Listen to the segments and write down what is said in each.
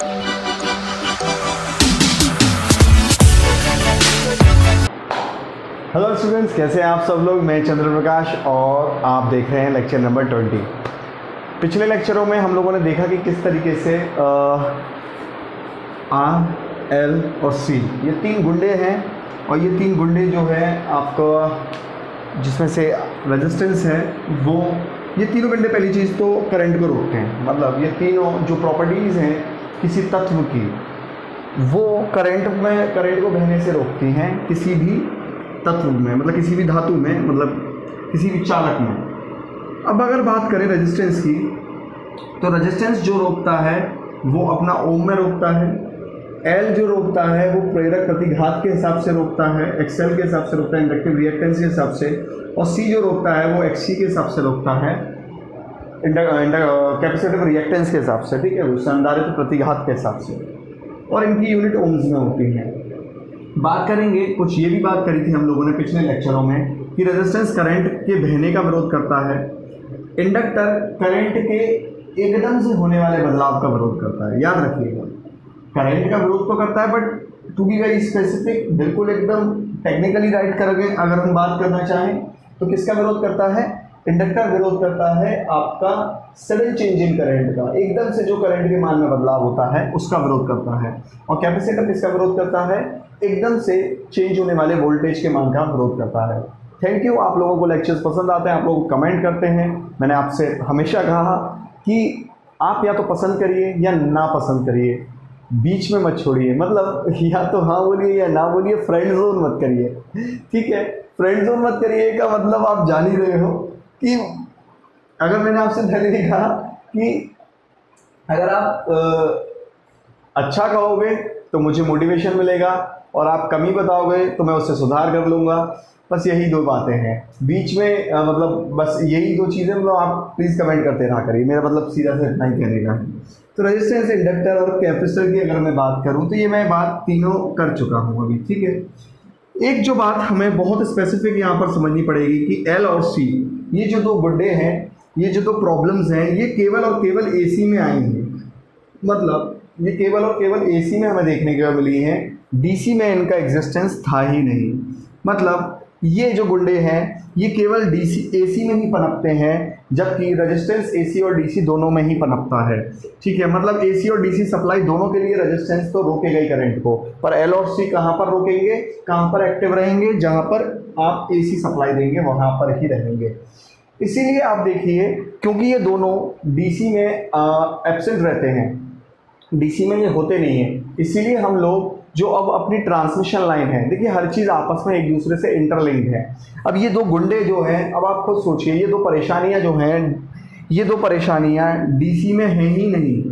Hello students, कैसे हैं आप सब लोग। मैं चंद्र प्रकाश और आप देख रहे हैं लेक्चर नंबर 20। पिछले लेक्चरों में हम लोगों ने देखा कि किस तरीके से आर, एल और सी ये तीन गुंडे हैं, और ये तीन गुंडे जो है आपका जिसमें से रेजिस्टेंस है वो ये तीनों गुंडे पहली चीज़ तो करंट को रोकते हैं। मतलब ये तीनों जो प्रॉपर्टीज़ हैं किसी तत्व की वो करंट को बहने से रोकती हैं किसी भी तत्व में, मतलब किसी भी धातु में, मतलब किसी भी चालक में। अब अगर बात करें रेजिस्टेंस की, तो रेजिस्टेंस जो रोकता है वो अपना ओम में रोकता है, एल जो रोकता है वो प्रेरक प्रतिघात के हिसाब से रोकता है, एक्सएल के हिसाब से रोकता है, इंडक्टिव रिएक्टेंस के हिसाब से, और सी जो रोकता है वो एक्ससी के हिसाब से रोकता है, कैपेसिटिव रिएक्टेंस के हिसाब से, ठीक है, वो संधारित्र प्रतिघात के हिसाब से, और इनकी यूनिट ओम्स में होती है। बात करेंगे, कुछ ये भी बात करी थी हम लोगों ने पिछले लेक्चरों में कि रेजिस्टेंस करंट के बहने का विरोध करता है, इंडक्टर करंट के एकदम से होने वाले बदलाव का विरोध करता है। याद रखिएगा, करंट का विरोध तो करता है, but to be very specific, बिल्कुल एकदम टेक्निकली राइट करेंगे अगर हम बात करना चाहें तो किसका विरोध करता है? इंडक्टर विरोध करता है आपका सडन चेंज इन करंट का, एकदम से जो करंट के मान में बदलाव होता है उसका विरोध करता है। और कैपेसिटर किसका विरोध करता है? एकदम से चेंज होने वाले वोल्टेज के मान का विरोध करता है। Thank you. आप लोगों को लेक्चर्स पसंद आते हैं, आप लोग कमेंट करते हैं। मैंने आपसे हमेशा कहा कि आप या तो पसंद करिए या ना पसंद करिए, बीच में मत छोड़िए। मतलब या तो हाँ बोलिए या ना बोलिए, फ्रेंड जोन मत करिए, ठीक है। फ्रेंड जोन मत करिए का मतलब आप जान ही रहे हो कि अगर मैंने आपसे पहले ही कहा कि अगर आप अच्छा कहोगे तो मुझे मोटिवेशन मिलेगा, और आप कमी बताओगे तो मैं उससे सुधार कर लूँगा। बस यही दो बातें हैं बीच में, मतलब बस यही दो चीज़ें। मतलब आप प्लीज़ कमेंट करते रहा करिए, मेरा मतलब सीधा से इतना ही कहने का है। तो रेजिस्टेंस, इंडक्टर और कैपेसिटर की अगर मैं बात करूँ तो ये मैं बात तीनों कर चुका हूँ अभी, ठीक है। एक जो बात हमें बहुत स्पेसिफिक यहाँ पर समझनी पड़ेगी कि एल और सी ये जो दो गुड्डे हैं, ये जो दो प्रॉब्लम्स हैं, ये केवल और केवल एसी में आई हैं। मतलब ये केवल और केवल एसी में हमें देखने को मिली हैं, डीसी में इनका एग्जिस्टेंस था ही नहीं। मतलब ये जो गुंडे हैं ये केवल एसी में ही पनपते हैं, जबकि रेजिस्टेंस एसी और डीसी दोनों में ही पनपता है, ठीक है। मतलब एसी और डीसी सप्लाई दोनों के लिए रेजिस्टेंस तो रोकेगा ही करंट को, पर एल और सी कहाँ पर रोकेंगे, कहाँ पर एक्टिव रहेंगे? जहाँ पर आप एसी सप्लाई देंगे वहाँ पर ही रहेंगे। इसीलिए आप देखिए, क्योंकि ये दोनों डीसी में एब्सेंट रहते हैं, डीसी में ये होते नहीं हैं, इसीलिए हम लोग जो अब अपनी ट्रांसमिशन लाइन है, देखिए हर चीज़ आपस में एक दूसरे से इंटरलिंक्ड है। अब ये दो गुंडे जो हैं, अब आप खुद सोचिए, ये दो परेशानियां जो हैं, ये दो परेशानियां डीसी में हैं ही नहीं,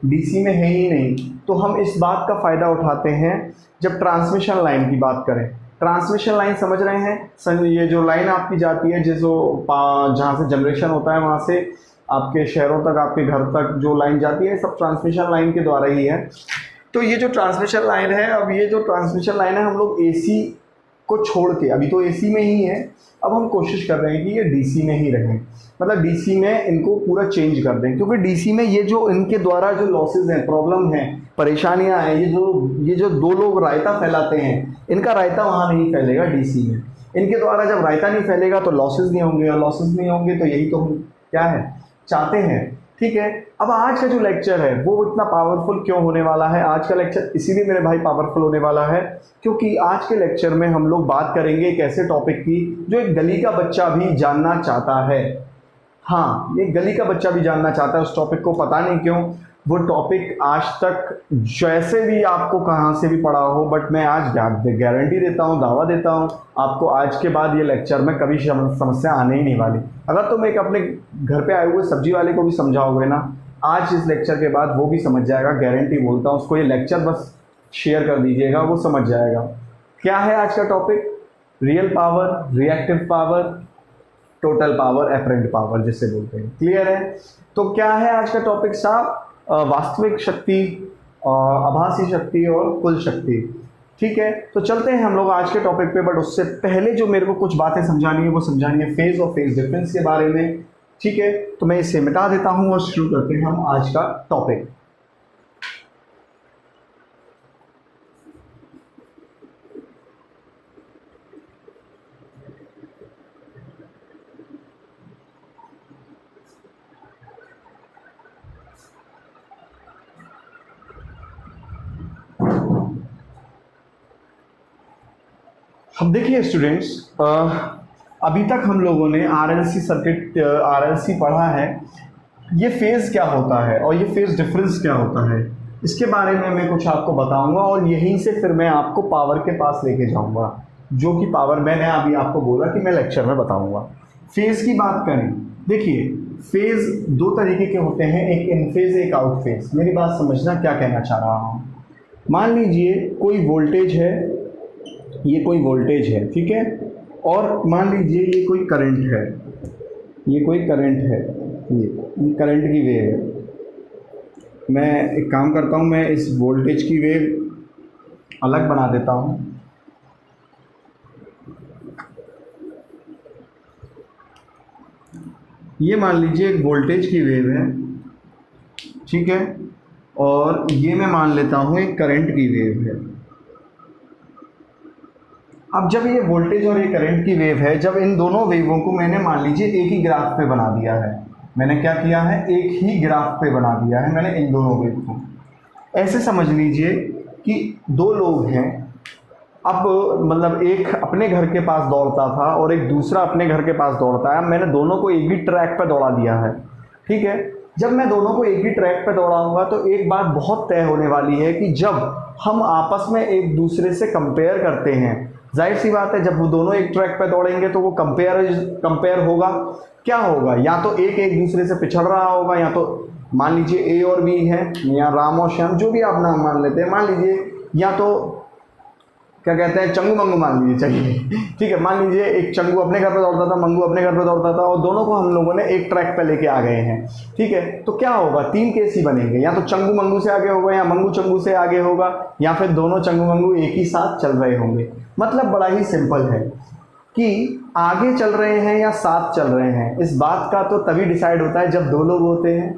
डीसी में है ही नहीं। तो हम इस बात का फ़ायदा उठाते हैं जब ट्रांसमिशन लाइन की बात करें। ट्रांसमिशन लाइन समझ रहे हैं? ये जो लाइन आपकी जाती है, जिसो जहाँ से जनरेशन होता है वहाँ से आपके शहरों तक, आपके घर तक जो लाइन जाती है, सब ट्रांसमिशन लाइन के द्वारा ही है। तो ये जो ट्रांसमिशन लाइन है, अब ये जो ट्रांसमिशन लाइन है, हम लोग एसी को छोड़ के, अभी तो एसी में ही है, अब हम कोशिश कर रहे हैं कि ये डीसी में ही रहें। मतलब डीसी में इनको पूरा चेंज कर दें, क्योंकि डीसी में ये जो इनके द्वारा जो लॉसेज हैं, प्रॉब्लम हैं, परेशानियां हैं, ये जो दो लोग रायता फैलाते हैं, इनका रायता वहाँ नहीं फैलेगा डीसी में। इनके द्वारा जब रायता नहीं फैलेगा तो लॉसेज नहीं होंगे, और लॉसेज नहीं होंगे तो यही तो हम क्या है चाहते हैं, ठीक है। अब आज का जो लेक्चर है वो इतना पावरफुल क्यों होने वाला है? आज का लेक्चर इसीलिए मेरे भाई पावरफुल होने वाला है क्योंकि आज के लेक्चर में हम लोग बात करेंगे एक ऐसे टॉपिक की जो एक गली का बच्चा भी जानना चाहता है। हाँ, ये गली का बच्चा भी जानना चाहता है उस टॉपिक को, पता नहीं क्यों। वो टॉपिक आज तक जैसे भी आपको कहाँ से भी पढ़ा हो, बट मैं आज गारंटी देता हूँ, दावा देता हूँ, आपको आज के बाद ये लेक्चर में कभी समस्या आने ही नहीं वाली। अगर तुम एक अपने घर पे आए हुए सब्जी वाले को भी समझाओगे ना, आज इस लेक्चर के बाद वो भी समझ जाएगा, गारंटी बोलता हूँ। उसको ये लेक्चर बस शेयर कर दीजिएगा, वो समझ जाएगा। क्या है आज का topic? Real power, reactive power, total power, apparent power जिसे बोलते हैं। क्लियर है? तो क्या है आज का टॉपिक साहब? वास्तविक शक्ति, आभासी शक्ति और कुल शक्ति। ठीक है, तो चलते हैं हम लोग आज के टॉपिक पे। बट उससे पहले जो मेरे को कुछ बातें समझानी है वो समझानी है फेज और फेज डिफरेंस के बारे में। ठीक है, तो मैं इसे मिटा देता हूँ और शुरू करते हैं हम आज का टॉपिक। अब देखिए स्टूडेंट्स, अभी तक हम लोगों ने आरएलसी सर्किट, आरएलसी पढ़ा है। ये फेज़ क्या होता है और ये फेज़ डिफरेंस क्या होता है, इसके बारे में मैं कुछ आपको बताऊंगा और यहीं से फिर मैं आपको पावर के पास लेके जाऊंगा, जो कि पावर मैंने अभी आपको बोला कि मैं लेक्चर में बताऊंगा। फेज़ की बात करें, देखिए फेज़ दो तरीके के होते हैं, एक इन फेज़ एक आउट फेज़। मेरी बात समझना क्या कहना चाह रहा हूँ। मान लीजिए कोई वोल्टेज है, ये कोई वोल्टेज है, ठीक है, और मान लीजिए ये कोई करंट है, ये कोई करंट है, ये करंट की वेव है। मैं एक काम करता हूँ, मैं इस वोल्टेज की वेव अलग बना देता हूँ। ये मान लीजिए एक वोल्टेज की वेव है, ठीक है, और ये मैं मान लेता हूँ एक करंट की वेव है। अब जब ये वोल्टेज और ये करंट की वेव है, जब इन दोनों वेवों को मैंने मान लीजिए एक ही ग्राफ पे बना दिया है, मैंने क्या किया है, एक ही ग्राफ पे बना दिया है मैंने इन दोनों वेव को। ऐसे समझ लीजिए कि दो लोग हैं, अब मतलब एक अपने घर के पास दौड़ता था और एक दूसरा अपने घर के पास दौड़ता है। मैंने दोनों को एक ही ट्रैक पर दौड़ा दिया है, ठीक है। जब मैं दोनों को एक ही ट्रैक पर दौड़ाऊंगा तो एक बात बहुत तय होने वाली है कि जब हम आपस में एक दूसरे से कंपेयर करते हैं, जाहिर सी बात है जब वो दोनों एक ट्रैक पर दौड़ेंगे तो वो कंपेयर होगा। क्या होगा, या तो एक दूसरे से पिछड़ रहा होगा, या तो मान लीजिए ए और बी है, या राम और श्याम, जो भी आप नाम मान लेते हैं, मान लीजिए, या तो क्या कहते हैं, चंगू मंगू मान लीजिए, चलिए ठीक है। मान लीजिए एक चंगू अपने घर पे दौड़ता था, मंगू अपने घर पे दौड़ता था, और दोनों को हम लोगों ने एक ट्रैक पे लेके आ गए हैं, ठीक है। तो क्या होगा, तीन केस ही बनेंगे, या तो चंगू मंगू से आगे होगा, या मंगू चंगू से आगे होगा, या फिर दोनों चंगू मंगू एक ही साथ चल रहे होंगे। मतलब बड़ा ही सिंपल है कि आगे चल रहे हैं या साथ चल रहे हैं, इस बात का तो तभी डिसाइड होता है जब दो लोग होते हैं।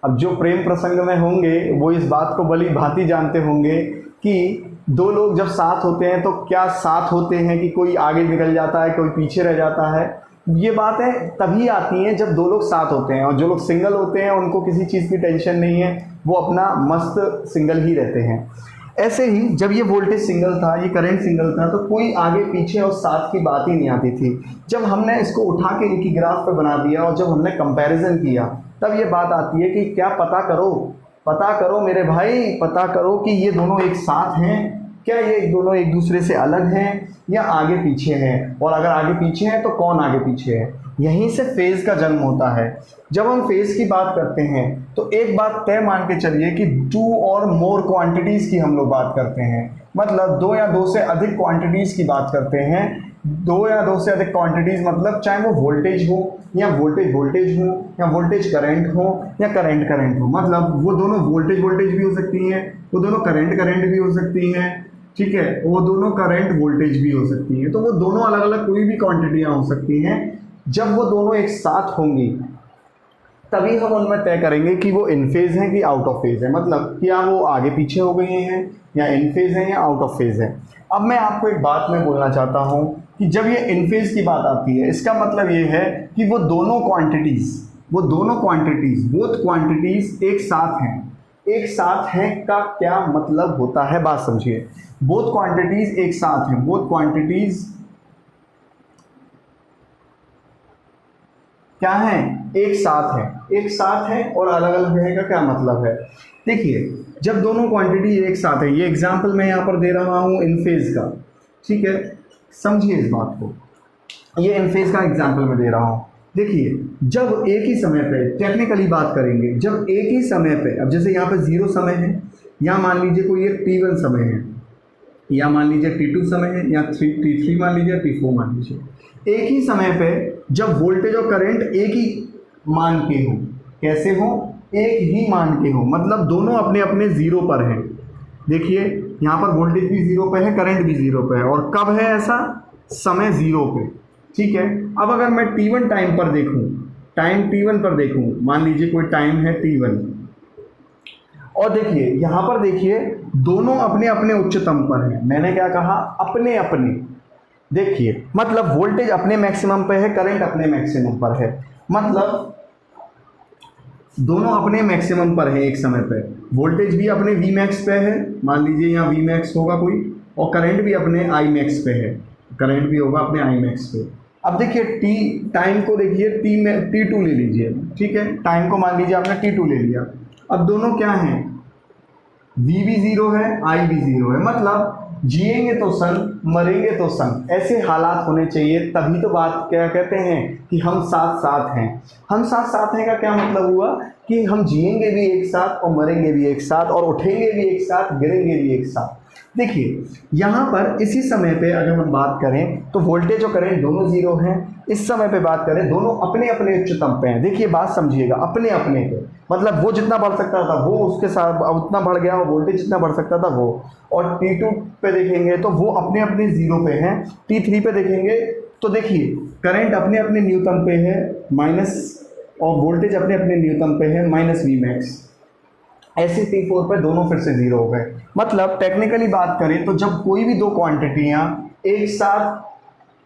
अब जो प्रेम प्रसंग में होंगे वो इस बात को भली भांति जानते होंगे कि दो लोग जब साथ होते हैं तो क्या साथ होते हैं कि कोई आगे निकल जाता है, कोई पीछे रह जाता है। ये बातें तभी आती हैं जब दो लोग साथ होते हैं, और जो लोग सिंगल होते हैं उनको किसी चीज़ की टेंशन नहीं है, वो अपना मस्त सिंगल ही रहते हैं। ऐसे ही जब ये वोल्टेज सिंगल था, ये करंट सिंगल था, तो कोई आगे पीछे और साथ की बात ही नहीं आती थी। जब हमने इसको उठा के एक ही ग्राफ पे बना दिया और जब हमने कंपैरिजन किया, तब ये बात आती है कि क्या पता करो मेरे भाई, पता करो कि ये दोनों एक साथ हैं, क्या ये दोनों एक दूसरे से अलग हैं या आगे पीछे हैं, और अगर आगे पीछे हैं तो कौन आगे पीछे है। यहीं से फेज़ का जन्म होता है। जब हम फेज़ की बात करते हैं तो एक बात तय मान के चलिए कि 2 और मोर क्वांटिटीज़ की हम लोग बात करते हैं, मतलब 2 या 2 से अधिक क्वांटिटीज़ की बात करते हैं। 2 या 2 से अधिक क्वांटिटीज़ मतलब चाहे वो वोल्टेज हो या वोल्टेज हो, या वोल्टेज करंट हो या करंट हो, मतलब वो दोनों वोल्टेज भी हो सकती हैं, वो दोनों करंट भी हो सकती हैं, ठीक है, वो दोनों करंट वोल्टेज भी हो सकती हैं। तो वो दोनों अलग अलग कोई भी क्वांटिटियाँ हो सकती हैं। जब वो दोनों एक साथ होंगी तभी हम उनमें तय करेंगे कि वो इन फेज़ हैं कि आउट ऑफ फेज़ है, मतलब क्या वो आगे पीछे हो गए हैं या इन फेज़ हैं या आउट ऑफ फेज़ है। अब मैं आपको एक बात मैं बोलना चाहता हूँ कि जब ये इन फेज़ की बात आती है, इसका मतलब ये है कि वो दोनों क्वांटिटीज़ बोथ क्वांटिटीज़ एक साथ हैं। एक साथ हैं का क्या मतलब होता है, बात समझिए। बोथ क्वांटिटीज़ एक साथ हैं, बोथ क्वांटिटीज़ क्या है, एक साथ है और अलग अलग रहने का क्या मतलब है। देखिए जब दोनों क्वांटिटी एक साथ है, ये एग्जांपल मैं यहाँ पर दे रहा हूँ इन फेज़ का, ठीक है, समझिए इस बात को, ये इन फेज़ का एग्जांपल मैं दे रहा हूँ। देखिए जब एक ही समय पे, टेक्निकली बात करेंगे, जब एक ही समय पे, अब जैसे यहाँ पे 0 समय है, या मान लीजिए कोई एक T1 समय है, या मान लीजिए T2 समय है, या T3 मान लीजिए, T4 मान लीजिए, एक ही समय पे जब वोल्टेज और करंट एक ही मान के हो, कैसे हो, एक ही मान के हो, मतलब दोनों अपने अपने 0 पर हैं। देखिए यहाँ पर वोल्टेज भी 0 पे है, करंट भी 0 पे है, और कब है ऐसा, समय 0 पे, ठीक है। अब अगर मैं T1 टाइम पर देखूँ, टाइम T1 पर देखूँ, मान लीजिए कोई टाइम है T1, और देखिए यहाँ पर देखिए दोनों अपने अपने उच्चतम पर हैं। मैंने क्या कहा, अपने अपने, देखिए मतलब वोल्टेज अपने मैक्सिमम पे है, करंट अपने मैक्सिमम पर है, मतलब दोनों अपने मैक्सिमम पर है एक समय पे। वोल्टेज भी अपने Vmax पे है, मान लीजिए यहाँ Vmax होगा कोई, और करंट भी अपने Imax पे है, करंट भी होगा अपने आई मैक्स पे। अब देखिए टी टाइम को देखिए T2 ले लीजिए, ठीक है, टाइम को मान लीजिए आपने T2 ले लिया। अब दोनों क्या हैं, V भी 0 है, I भी 0 है, मतलब जिएंगे तो संग मरेंगे तो संग, ऐसे हालात होने चाहिए, तभी तो बात क्या कहते हैं कि हम साथ साथ हैं। हम साथ साथ हैं का क्या मतलब हुआ कि हम जिएंगे भी एक साथ और मरेंगे भी एक साथ और उठेंगे भी एक साथ, गिरेंगे भी एक साथ। देखिए यहाँ पर इसी समय पे अगर हम बात करें तो वोल्टेज और करंट दोनों 0 हैं। इस समय पे बात करें दोनों अपने अपने उच्चतम पे हैं। देखिए बात समझिएगा, अपने अपने पे, मतलब वो जितना बढ़ सकता था वो उसके साथ उतना बढ़ गया, और वोल्टेज जितना बढ़ सकता था वो। और T2 पे देखेंगे तो वो अपने अपने 0 पे हैं। T3 पे देखेंगे तो देखिए करंट अपने अपने न्यूनतम पे है माइनस, और वोल्टेज अपने अपने न्यूनतम पे है माइनस वी मैक्स। ऐसे T4 पे दोनों फिर से 0 हो गए। मतलब टेक्निकली बात करें तो जब कोई भी दो क्वांटिटियां एक साथ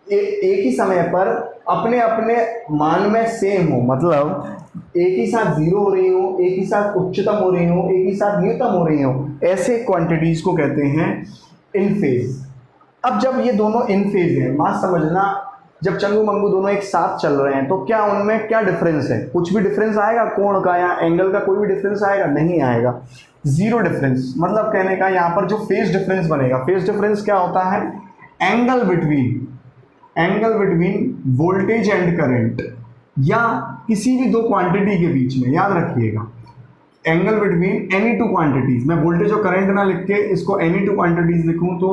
एक ही समय पर अपने अपने मान में सेम हो, मतलब एक ही साथ 0 हो रही हो, एक ही साथ उच्चतम हो रही हो, एक ही साथ न्यूनतम हो रही हो, ऐसे क्वांटिटीज को कहते हैं इन फेज। अब जब ये दोनों इन फेज हैं, बात समझना, जब चंगू मंगू दोनों एक साथ चल रहे हैं तो क्या उनमें क्या डिफरेंस है, कुछ भी डिफरेंस आएगा कोण का या एंगल का, कोई भी डिफरेंस आएगा, नहीं आएगा, 0 डिफरेंस। मतलब कहने का यहाँ पर जो फेज डिफरेंस बनेगा, फेज डिफरेंस क्या होता है, angle between voltage and current, या किसी भी दो क्वांटिटी के बीच में, याद रखिएगा, angle between any two quantities. मैं वोल्टेज और करंट ना लिख के इसको एनी टू क्वांटिटीज लिखूं तो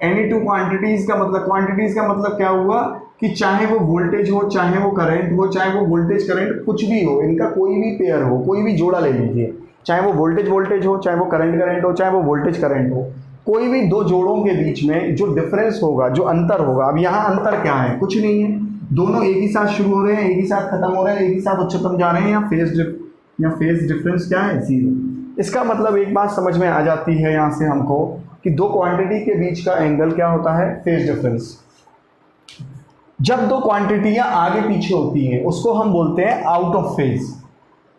एनी टू क्वांटिटीज का मतलब क्या हुआ कि चाहे वो वोल्टेज हो, चाहे वो करंट हो, चाहे वो वोल्टेज करंट कुछ भी हो, इनका कोई भी पेयर हो, कोई भी जोड़ा ले लीजिए, चाहे वो वोल्टेज हो, चाहे वो करंट हो, चाहे वो वोल्टेज करंट हो, कोई भी दो जोड़ों के बीच में जो डिफरेंस होगा, जो अंतर होगा, अब यहाँ अंतर क्या है, कुछ नहीं है, दोनों एक ही साथ शुरू हो रहे हैं, एक ही साथ खत्म हो रहे हैं, एक ही साथ उच्चतम जा रहे हैं, या फेज डिफरेंस क्या है, 0। इसका मतलब एक बात समझ में आ जाती है यहाँ से हमको कि दो क्वांटिटी के बीच का एंगल क्या होता है, फेज डिफरेंस। जब दो क्वांटिटियां आगे पीछे होती हैं उसको हम बोलते हैं आउट ऑफ फेज।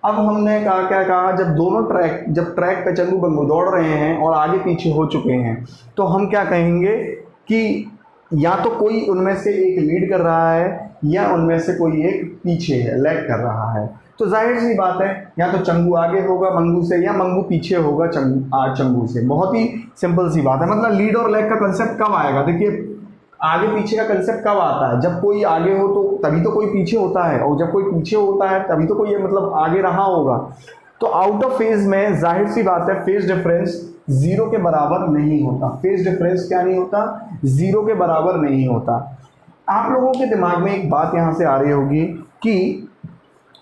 अब हमने क्या कहा, जब ट्रैक पे चंगू बंगू दौड़ रहे हैं और आगे पीछे हो चुके हैं तो हम क्या कहेंगे कि या तो कोई उनमें से एक लीड कर रहा है या उनमें से कोई एक पीछे है, लैग कर रहा है। तो जाहिर सी बात है या तो चंगू आगे होगा मंगू से या मंगू पीछे होगा चंगू से। बहुत ही सिंपल सी बात है। मतलब लीड और लैग का कंसेप्ट कब आएगा, देखिए आगे पीछे का कंसेप्ट कब आता है, जब कोई आगे हो तो तभी तो कोई पीछे होता है, और जब कोई पीछे होता है तभी तो कोई ये मतलब आगे रहा होगा। तो आउट ऑफ फेज में जाहिर सी बात है फेज डिफरेंस 0 के बराबर नहीं होता। फेज डिफरेंस क्या नहीं होता, 0 के बराबर नहीं होता। आप लोगों के दिमाग में एक बात यहाँ से आ रही होगी कि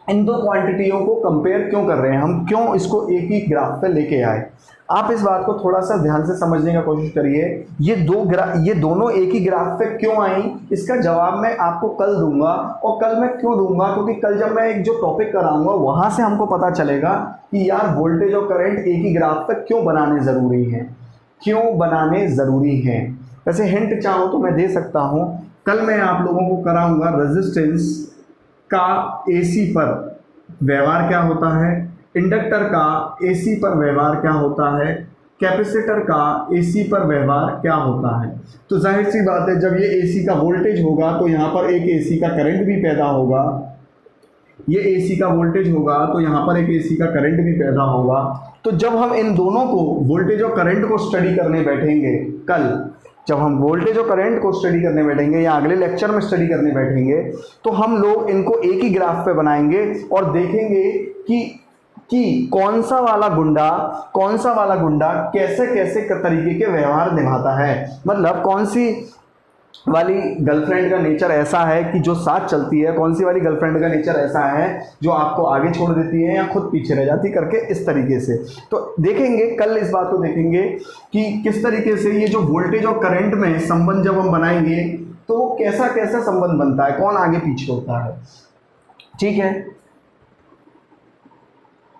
इन दो क्वांटिटियों को कंपेयर क्यों कर रहे हैं हम, क्यों इसको एक ही ग्राफ पे लेके आए। आप इस बात को थोड़ा सा ध्यान से समझने का कोशिश करिए। ये दोनों एक ही ग्राफ पे क्यों आई, इसका जवाब मैं आपको कल दूंगा। और कल मैं क्यों दूंगा, क्योंकि कल जब मैं एक जो टॉपिक कराऊंगा वहां से हमको पता चलेगा कि यार वोल्टेज और करंट एक ही ग्राफ पे क्यों बनाने ज़रूरी हैं, वैसे हिंट चाहो तो मैं दे सकता हूँ। कल मैं आप लोगों को कराऊंगा रेजिस्टेंस का AC पर व्यवहार क्या होता है, इंडक्टर का AC पर व्यवहार क्या होता है, कैपेसिटर का AC पर व्यवहार क्या होता है। तो जाहिर सी बात है जब ये AC का वोल्टेज होगा तो यहाँ पर एक AC का करंट भी पैदा होगा, ये AC का वोल्टेज होगा तो यहाँ पर एक AC का करंट भी पैदा होगा। तो जब हम इन दोनों को वोल्टेज और करंट को स्टडी करने बैठेंगे कल, जब हम वोल्टेज और करंट को स्टडी करने बैठेंगे या अगले लेक्चर में स्टडी करने बैठेंगे, तो हम लोग इनको एक ही ग्राफ पे बनाएंगे और देखेंगे कि कौन सा वाला गुंडा कैसे कैसे तरीके के व्यवहार निभाता है। मतलब कौन सी वाली गर्लफ्रेंड का नेचर ऐसा है कि जो साथ चलती है, कौन सी वाली गर्लफ्रेंड का नेचर ऐसा है जो आपको आगे छोड़ देती है या खुद पीछे रह जाती, करके इस तरीके से। तो देखेंगे कल, इस बात को देखेंगे कि किस तरीके से ये जो वोल्टेज और करंट में संबंध जब हम बनाएंगे तो वो कैसा कैसा संबंध बनता है, कौन आगे पीछे होता है। ठीक है,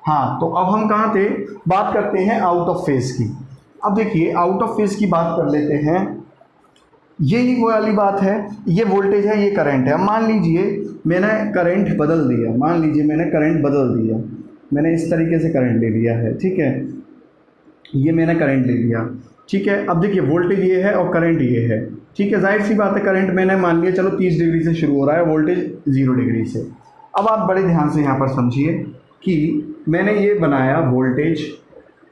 हाँ, तो अब हम कहाँ थे, बात करते हैं आउट ऑफ फेज की। अब देखिए आउट ऑफ फेज की बात कर लेते हैं। यही वो वाली बात है, ये वोल्टेज है, ये करंट है। अब मान लीजिए मैंने करंट बदल दिया, मैंने इस तरीके से करंट ले लिया है, ठीक है, ये मैंने करंट ले लिया, ठीक है। अब देखिए वोल्टेज ये है और करंट ये है, ठीक है। जाहिर सी बात है करंट मैंने मान लिया चलो 30 डिग्री से शुरू हो रहा है, वोल्टेज 0 डिग्री से। अब आप बड़े ध्यान से यहाँ पर समझिए कि मैंने ये बनाया वोल्टेज,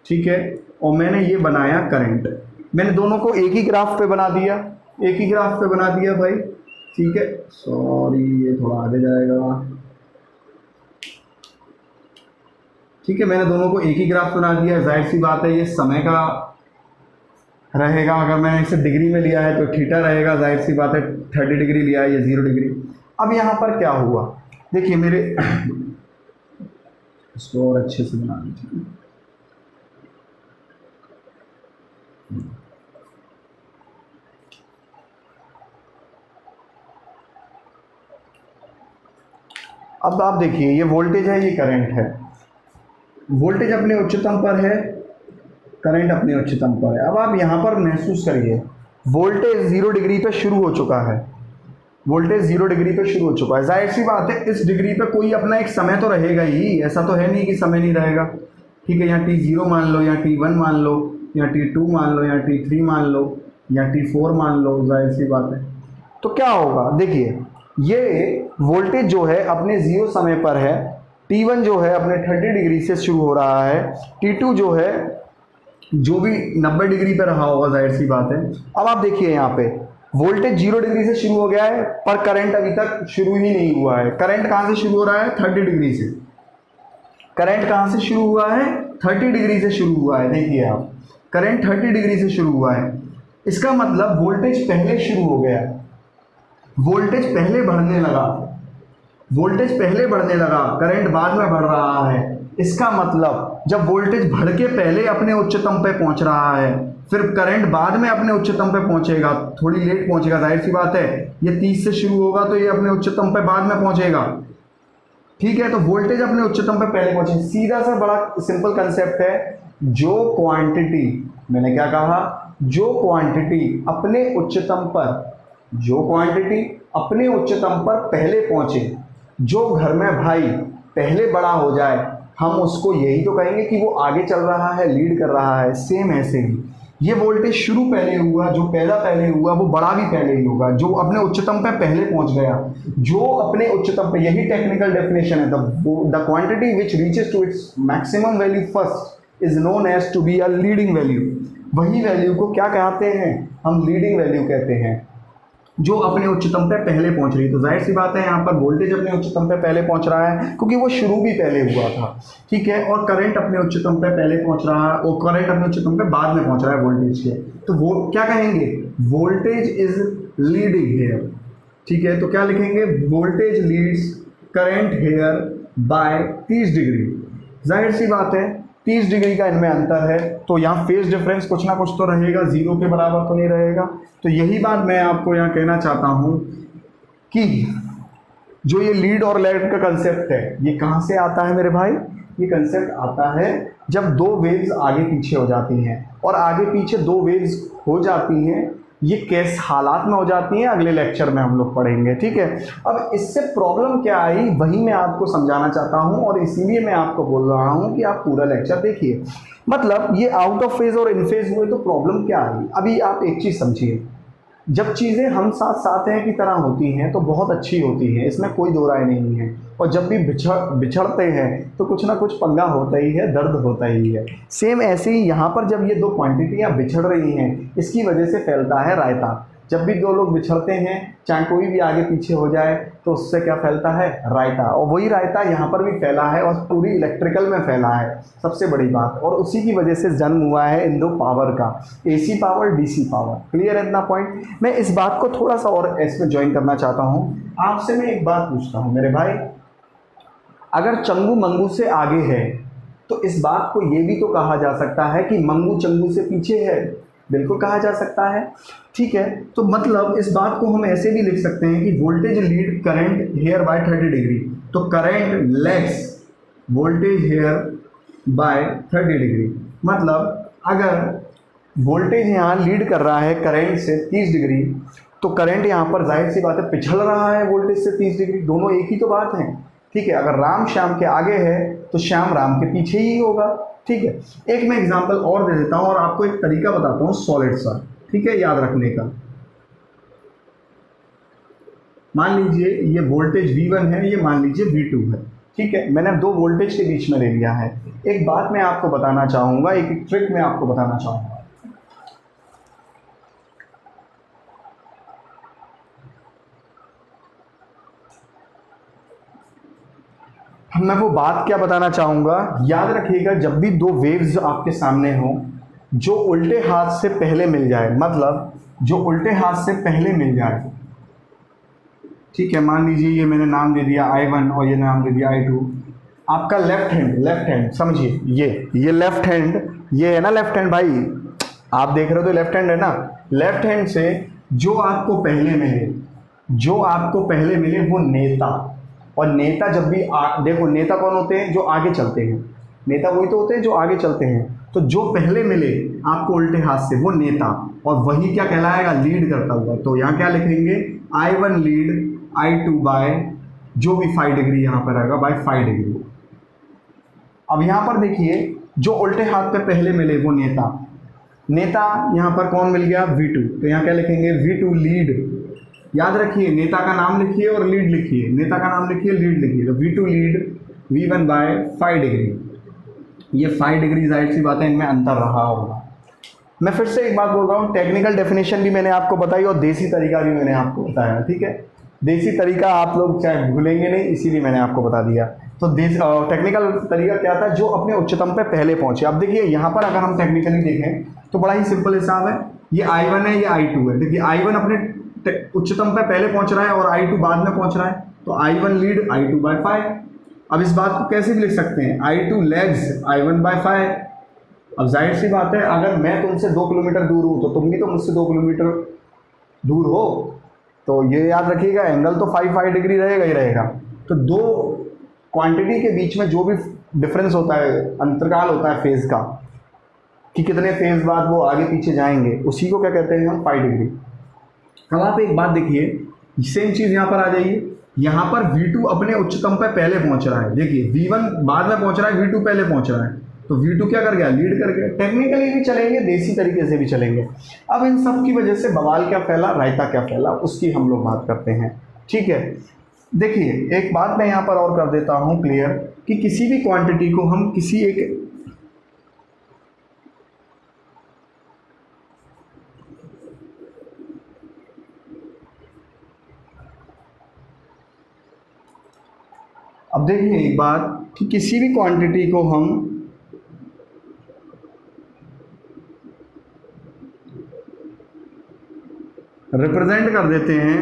ठीक है, और मैंने ये बनाया करंट। मैंने दोनों को एक ही ग्राफ पे बना दिया, एक ही ग्राफ पे बना दिया भाई, ठीक है। सॉरी ये थोड़ा आगे जाएगा, ठीक है। मैंने दोनों को एक ही ग्राफ बना दिया। जाहिर सी बात है ये समय का रहेगा, अगर मैंने इसे डिग्री में लिया है तो थीटा रहेगा, जाहिर सी बात है 30 डिग्री लिया है, ये 0 डिग्री। अब यहाँ पर क्या हुआ देखिए मेरे इसको और अच्छे से बना दीजिए। अब आप देखिए ये वोल्टेज है, ये करंट है। वोल्टेज अपने उच्चतम पर है, करंट अपने उच्चतम पर है। अब आप यहाँ पर महसूस करिए वोल्टेज 0 डिग्री पे शुरू हो चुका है, वोल्टेज 0 डिग्री पे शुरू हो चुका है। जाहिर सी बात है इस डिग्री पे कोई अपना एक समय तो रहेगा ही, ऐसा तो है नहीं कि समय नहीं रहेगा, ठीक है। यहाँ T0 मान लो, या T1 मान लो, या T2 मान लो, या T3 मान लो, या T4 मान लो, जाहिर सी बात है। तो क्या होगा देखिए ये वोल्टेज जो है अपने 0 समय पर है, T1 जो है अपने 30 डिग्री से शुरू हो रहा है, T2 जो है जो भी 90 डिग्री पर रहा होगा, जाहिर सी बात है। अब आप देखिए यहाँ पे वोल्टेज 0 डिग्री से शुरू हो गया है, पर करंट अभी तक शुरू ही नहीं हुआ है। करंट कहाँ से शुरू हो रहा है? 30 डिग्री से। करंट कहाँ से शुरू हुआ है? 30 डिग्री से शुरू हुआ है। देखिए आप करंट 30 डिग्री से शुरू हुआ है, इसका मतलब वोल्टेज पहले शुरू हो गया, वोल्टेज पहले बढ़ने लगा, वोल्टेज पहले बढ़ने लगा, करंट बाद में बढ़ रहा है। इसका मतलब जब वोल्टेज बढ़ के पहले अपने उच्चतम पे पहुंच रहा है, फिर करंट बाद में अपने उच्चतम पे पहुंचेगा, थोड़ी लेट पहुंचेगा, जाहिर सी बात है। ये 30 से शुरू होगा तो ये अपने उच्चतम पे बाद में पहुंचेगा, ठीक है। तो वोल्टेज अपने उच्चतम पे पहले पहुंचे। सीधा सा बड़ा सिंपल कंसेप्ट है, जो क्वांटिटी, मैंने क्या कहा, जो क्वांटिटी अपने उच्चतम पर, जो क्वांटिटी अपने उच्चतम पर पहले पहुंचे, जो घर में भाई पहले बड़ा हो जाए, हम उसको यही तो कहेंगे कि वो आगे चल रहा है, लीड कर रहा है। सेम ऐसे ही ये वोल्टेज शुरू पहले हुआ, जो पैदा पहले हुआ वो बड़ा भी पहले ही होगा, जो अपने उच्चतम पे पहले पहुंच गया, जो अपने उच्चतम पे, यही टेक्निकल डेफिनेशन है, the quantity which reaches to its maximum value first is known as to be a leading value. वही वैल्यू को क्या कहते हैं? हम लीडिंग वैल्यू कहते हैं, जो अपने उच्चतम पे पहले पहुंच रही है। तो जाहिर सी बात है यहाँ पर वोल्टेज अपने उच्चतम पे पहले पहुंच रहा है, क्योंकि वो शुरू भी पहले हुआ था, ठीक है। और करंट अपने उच्चतम पे पहले पहुंच रहा है, और करंट अपने उच्चतम पे बाद में पहुंच रहा है वोल्टेज के। तो वो क्या कहेंगे? वोल्टेज इज लीडिंग हेयर, ठीक है। तो क्या लिखेंगे? Voltage leads current here by 30 degree. जाहिर सी बात है 30 डिग्री का इनमें अंतर है, तो यहाँ फेज डिफरेंस कुछ ना कुछ तो रहेगा, 0 के बराबर तो नहीं रहेगा। तो यही बात मैं आपको यहाँ कहना चाहता हूँ कि जो ये लीड और लैग का कंसेप्ट है, ये कहाँ से आता है मेरे भाई? ये कंसेप्ट आता है जब दो वेव्स आगे पीछे हो जाती हैं, और आगे पीछे दो वेव्स हो जाती हैं, ये किस हालात में हो जाती हैं अगले लेक्चर में हम लोग पढ़ेंगे, ठीक है। अब इससे प्रॉब्लम क्या आई वही मैं आपको समझाना चाहता हूं, और इसीलिए मैं आपको बोल रहा हूं कि आप पूरा लेक्चर देखिए। मतलब ये आउट ऑफ फेज और इन फेज हुए तो प्रॉब्लम क्या आई? अभी आप एक चीज़ समझिए, जब चीज़ें हम साथ साथ हैं की तरह होती हैं तो बहुत अच्छी होती हैं, इसमें कोई दो राय नहीं है। और जब भी बिछड़ते हैं तो कुछ ना कुछ पंगा होता ही है, दर्द होता ही है। सेम ऐसे ही यहाँ पर जब ये दो क्वांटिटियाँ बिछड़ रही हैं, इसकी वजह से फैलता है रायता। जब भी दो लोग बिछड़ते हैं, चाहे कोई भी आगे पीछे हो जाए, तो उससे क्या फैलता है? रायता। और वही रायता यहाँ पर भी फैला है, और पूरी इलेक्ट्रिकल में फैला है, सबसे बड़ी बात। और उसी की वजह से जन्म हुआ है इन दो पावर का, AC power, DC power. Clear है इतना पॉइंट? मैं इस बात को थोड़ा सा और इसमें ज्वाइन करना चाहता हूँ। आपसे मैं एक बात पूछता हूँ मेरे भाई, अगर चंगू मंगू से आगे है तो इस बात को ये भी तो कहा जा सकता है कि मंगू चंगू से पीछे है। बिल्कुल कहा जा सकता है, ठीक है। तो मतलब इस बात को हम ऐसे भी लिख सकते हैं कि voltage lead current here by 30 डिग्री। तो current lags voltage here by 30 डिग्री। मतलब अगर वोल्टेज यहाँ लीड कर रहा है करंट से 30 डिग्री, तो करंट यहाँ पर जाहिर सी बात है पिछड़ रहा है वोल्टेज से 30 डिग्री। दोनों एक ही तो बात है, ठीक है, अगर राम श्याम के आगे है तो श्याम राम के पीछे ही होगा। ठीक है, एक मैं एग्जांपल और दे देता हूं और आपको एक तरीका बताता हूं सॉलिड सा, ठीक है, याद रखने का। मान लीजिए ये वोल्टेज V1 है, ये मान लीजिए V2 है। ठीक है, मैंने दो वोल्टेज के बीच में ले लिया है। एक बात मैं आपको बताना चाहूंगा, एक ट्रिक मैं आपको बताना चाहूंगा। मैं वो बात क्या बताना चाहूंगा, याद रखिएगा, जब भी दो वेव्स आपके सामने हो, जो उल्टे हाथ से पहले मिल जाए, मतलब जो उल्टे हाथ से पहले मिल जाए, ठीक है, मान लीजिए ये मैंने नाम दे दिया I1 और ये नाम दे दिया I2। आपका लेफ्ट हैंड समझिए, ये लेफ्ट हैंड, ये है ना लेफ्ट हैंड भाई, आप देख रहे हो तो लेफ्ट हैंड है ना। लेफ्ट हैंड से जो आपको पहले मिले वो नेता। और नेता जब भी देखो, नेता कौन होते हैं, जो आगे चलते हैं। नेता वही तो होते हैं जो आगे चलते हैं। तो जो पहले मिले आपको उल्टे हाथ से वो नेता, और वही क्या कहलाएगा, लीड करता हुआ। तो यहाँ क्या लिखेंगे, I1 लीड I2 बाय जो भी 5 डिग्री यहाँ पर आएगा, बाय 5 डिग्री। अब यहाँ पर देखिए, जो उल्टे हाथ पे पहले मिले वो नेता यहाँ पर कौन मिल गया, V2। तो यहाँ क्या लिखेंगे, V2 लीड। याद रखिए, नेता का नाम लिखिए और लीड लिखिए, नेता का नाम लिखिए, लीड लिखिए। तो V2 lead V1 bye 5 degree. ये 5 डिग्री जाहिर सी बात है, इनमें अंतर रहा होगा। मैं फिर से एक बात बोल रहा हूँ, टेक्निकल डेफिनेशन भी मैंने आपको बताई और देसी तरीका भी मैंने आपको बताया। ठीक है, देसी तरीका आप लोग चाहे भूलेंगे नहीं, इसीलिए मैंने आपको बता दिया। तो टेक्निकल तरीका क्या था, जो अपने उच्चतम पे पहले पहुंचे। अब देखिए यहाँ पर अगर हम टेक्निकली देखें तो बड़ा ही सिंपल हिसाब है, ये I1 है, ये I2 है। देखिए I1 अपने उच्चतम पे पहले पहुंच रहा है और I2 बाद में पहुंच रहा है, तो I1 लीड I2 बाय 5। अब इस बात को कैसे भी लिख सकते हैं, I2 लैग्स I1 बाय 5। अब जाहिर सी बात है, अगर मैं तुमसे 2 किलोमीटर दूर हूँ तो तुम भी तो मुझसे 2 किलोमीटर दूर हो, तो ये याद रखिएगा, एंगल तो 5 डिग्री रहेगा ही रहेगा। तो दो क्वांटिटी के बीच में जो भी डिफरेंस होता है, अंतराल होता है फेज का, कि कितने फेज बाद वो आगे पीछे जाएंगे, उसी को क्या कहते हैं हम, 5 डिग्री। अब आप एक बात देखिए, सेम चीज़ यहाँ पर आ जाइए। यहाँ पर V2 अपने उच्चतम पे पहले पहुँच रहा है। देखिए V1 बाद में पहुँच रहा है, V2 पहले पहुँच रहा है, तो V2 क्या कर गया, लीड कर गया। टेक्निकली भी चलेंगे, देसी तरीके से भी चलेंगे। अब इन सब की वजह से बवाल क्या फैला, रायता क्या फैला, उसकी हम लोग बात करते हैं। ठीक है, देखिए एक बात मैं यहाँ पर और कर देता हूँ क्लियर, कि किसी भी क्वांटिटी को हम किसी एक अब देखिए एक बात, कि किसी भी क्वांटिटी को हम रिप्रेजेंट कर देते हैं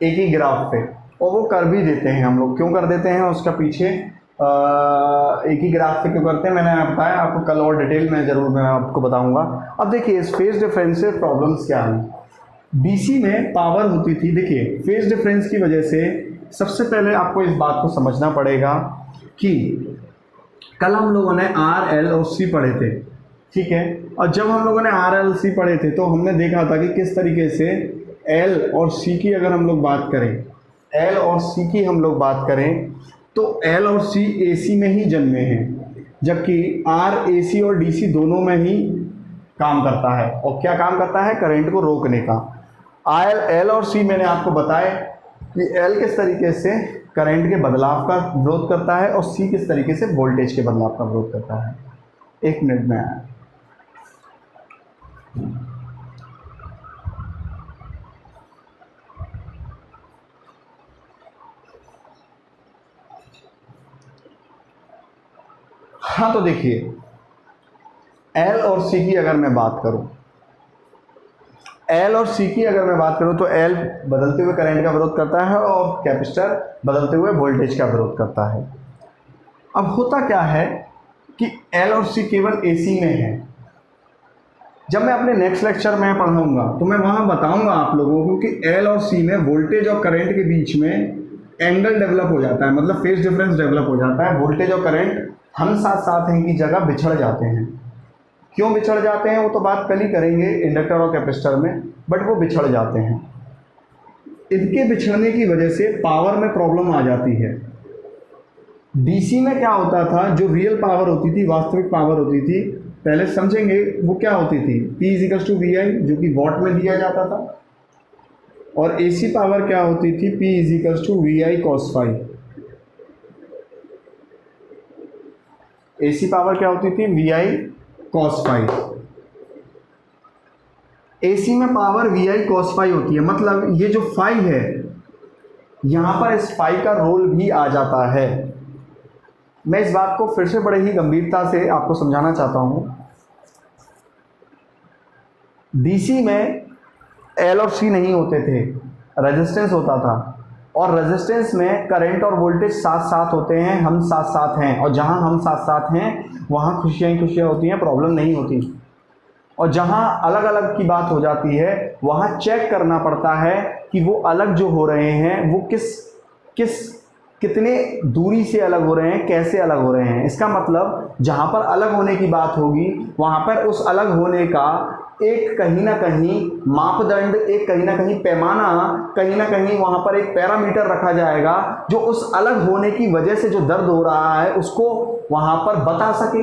एक ही ग्राफ पे, और वो कर भी देते हैं हम लोग। क्यों कर देते हैं, उसका पीछे एक ही ग्राफ पे क्यों करते हैं, मैंने बताया आपको कल, और डिटेल में ज़रूर मैं आपको बताऊंगा। अब देखिए इस फेज डिफरेंस से प्रॉब्लम्स क्या हैं। BC में पावर होती थी, देखिए फेज डिफरेंस की वजह से सबसे पहले आपको इस बात को समझना पड़ेगा कि कल हम लोगों ने R, L और C पढ़े थे। ठीक है, और जब हम लोगों ने R, L, C पढ़े थे तो हमने देखा था कि किस तरीके से L और C की अगर हम लोग बात करें, L और C की हम लोग बात करें, तो L और C AC में ही जन्मे हैं, जबकि R, AC और DC दोनों में ही काम करता है। और क्या काम करता है, करंट को रोकने का। L और C मैंने आपको बताया कि L किस तरीके से करंट के बदलाव का विरोध करता है और C किस तरीके से वोल्टेज के बदलाव का विरोध करता है। एक मिनट में आया। हाँ, तो देखिए L और C की अगर मैं बात करूं, L और C की अगर मैं बात करूं, तो L बदलते हुए करंट का विरोध करता है और कैपेसिटर बदलते हुए वोल्टेज का विरोध करता है। अब होता क्या है कि L और C केवल AC में है। जब मैं अपने नेक्स्ट लेक्चर में पढ़ाऊंगा तो मैं वहां बताऊंगा आप लोगों को कि L और C में वोल्टेज और करंट के बीच में एंगल डेवलप हो जाता है, मतलब फेज डिफरेंस डेवलप हो जाता है। वोल्टेज और करंट हम साथ साथ हैं की जगह बिछड़ जाते हैं। क्यों बिछड़ जाते हैं वो तो बात कल ही करेंगे इंडक्टर और कैपेसिटर में, बट वो बिछड़ जाते हैं। इनके बिछड़ने की वजह से पावर में प्रॉब्लम आ जाती है। डीसी में क्या होता था, जो रियल पावर होती थी, वास्तविक पावर होती थी, पहले समझेंगे वो क्या होती थी, P = VI जो कि वॉट में दिया जाता था, और एसी पावर क्या होती थी, P = VI cos phi। AC power क्या होती थी, VI cos phi। एसी में पावर VI cos phi होती है, मतलब ये जो phi है यहां पर इस phi का रोल भी आ जाता है। मैं इस बात को फिर से बड़े ही गंभीरता से आपको समझाना चाहता हूं। डीसी में एल और सी नहीं होते थे, रेजिस्टेंस होता था, और रेजिस्टेंस में करंट और वोल्टेज साथ साथ होते हैं, हम साथ साथ हैं, और जहां हम साथ साथ हैं वहां खुशियां ही खुशियां होती हैं, प्रॉब्लम नहीं होती। और जहां अलग अलग की बात हो जाती है वहां चेक करना पड़ता है कि वो अलग जो हो रहे हैं वो कितने दूरी से अलग हो रहे हैं, कैसे अलग हो रहे हैं। इसका मतलब जहां पर अलग होने की बात होगी वहां पर उस अलग होने का एक कहीं ना कहीं मापदंड, एक कहीं ना कहीं पैमाना, कहीं ना कहीं वहां पर एक पैरामीटर रखा जाएगा जो उस अलग होने की वजह से जो दर्द हो रहा है उसको वहां पर बता सके।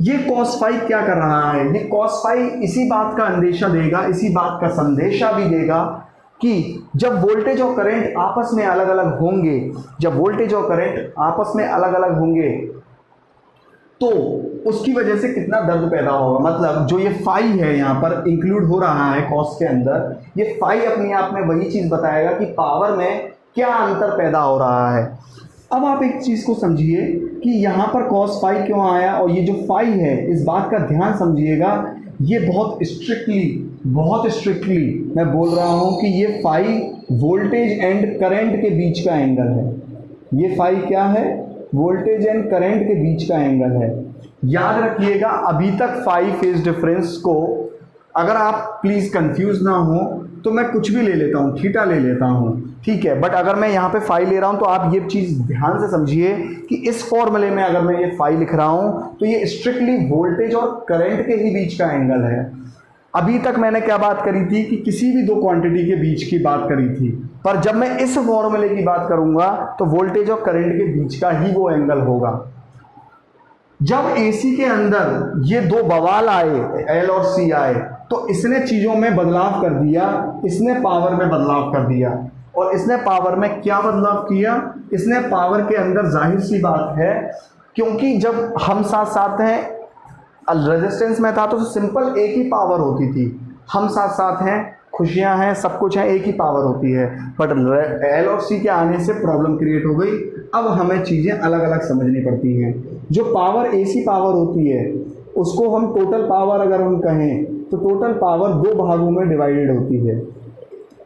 ये cos phi क्या कर रहा है, ये cos phi इसी बात का अंदेशा देगा, इसी बात का संदेशा भी देगा कि जब वोल्टेज और करंट आपस में अलग अलग होंगे, जब वोल्टेज और करंट आपस में अलग अलग होंगे तो उसकी वजह से कितना दर्द पैदा होगा। मतलब जो ये फाई है यहाँ पर इंक्लूड हो रहा है कॉस के अंदर, ये फाई अपने आप में वही चीज बताएगा कि पावर में क्या अंतर पैदा हो रहा है। अब आप एक चीज को समझिए कि यहाँ पर कॉस फाई क्यों आया, और ये जो फाई है इस बात का ध्यान समझिएगा, ये बहुत स्ट्रिक्टली मैं बोल रहा हूँ कि ये फाई वोल्टेज एंड करंट के बीच का एंगल है। ये फाई क्या है, वोल्टेज एंड करंट के बीच का एंगल है। याद रखिएगा, अभी तक फाई फेज डिफरेंस को अगर आप प्लीज कंफ्यूज ना हो तो मैं कुछ भी ले लेता हूँ, थीटा ले लेता हूँ, ठीक है, बट अगर मैं यहाँ पे फाई ले रहा हूँ तो आप ये चीज ध्यान से समझिए कि इस फॉर्मूले में अगर मैं ये फाई लिख रहा हूँ तो ये स्ट्रिक्टली वोल्टेज और करंट के ही बीच का एंगल है। अभी तक मैंने क्या बात करी थी कि किसी भी दो क्वांटिटी के बीच की बात करी थी, पर जब मैं इस फॉर्मूले की बात करूंगा तो वोल्टेज और करंट के बीच का ही वो एंगल होगा। जब एसी के अंदर ये दो बवाल आए, एल और सी आए, तो इसने चीजों में बदलाव कर दिया, इसने पावर में बदलाव कर दिया। और इसने पावर में क्या बदलाव किया, इसने पावर के अंदर जाहिर सी बात है, क्योंकि जब हम साथ साथ हैं, रेजिस्टेंस में था तो सिंपल एक ही पावर होती थी, हम साथ साथ हैं, खुशियां हैं, सब कुछ है, एक ही पावर होती है। बट एल और सी के आने से प्रॉब्लम क्रिएट हो गई, अब हमें चीज़ें अलग अलग समझनी पड़ती हैं। जो पावर एसी पावर होती है उसको हम टोटल पावर अगर हम कहें तो टोटल पावर दो भागों में डिवाइडेड होती है।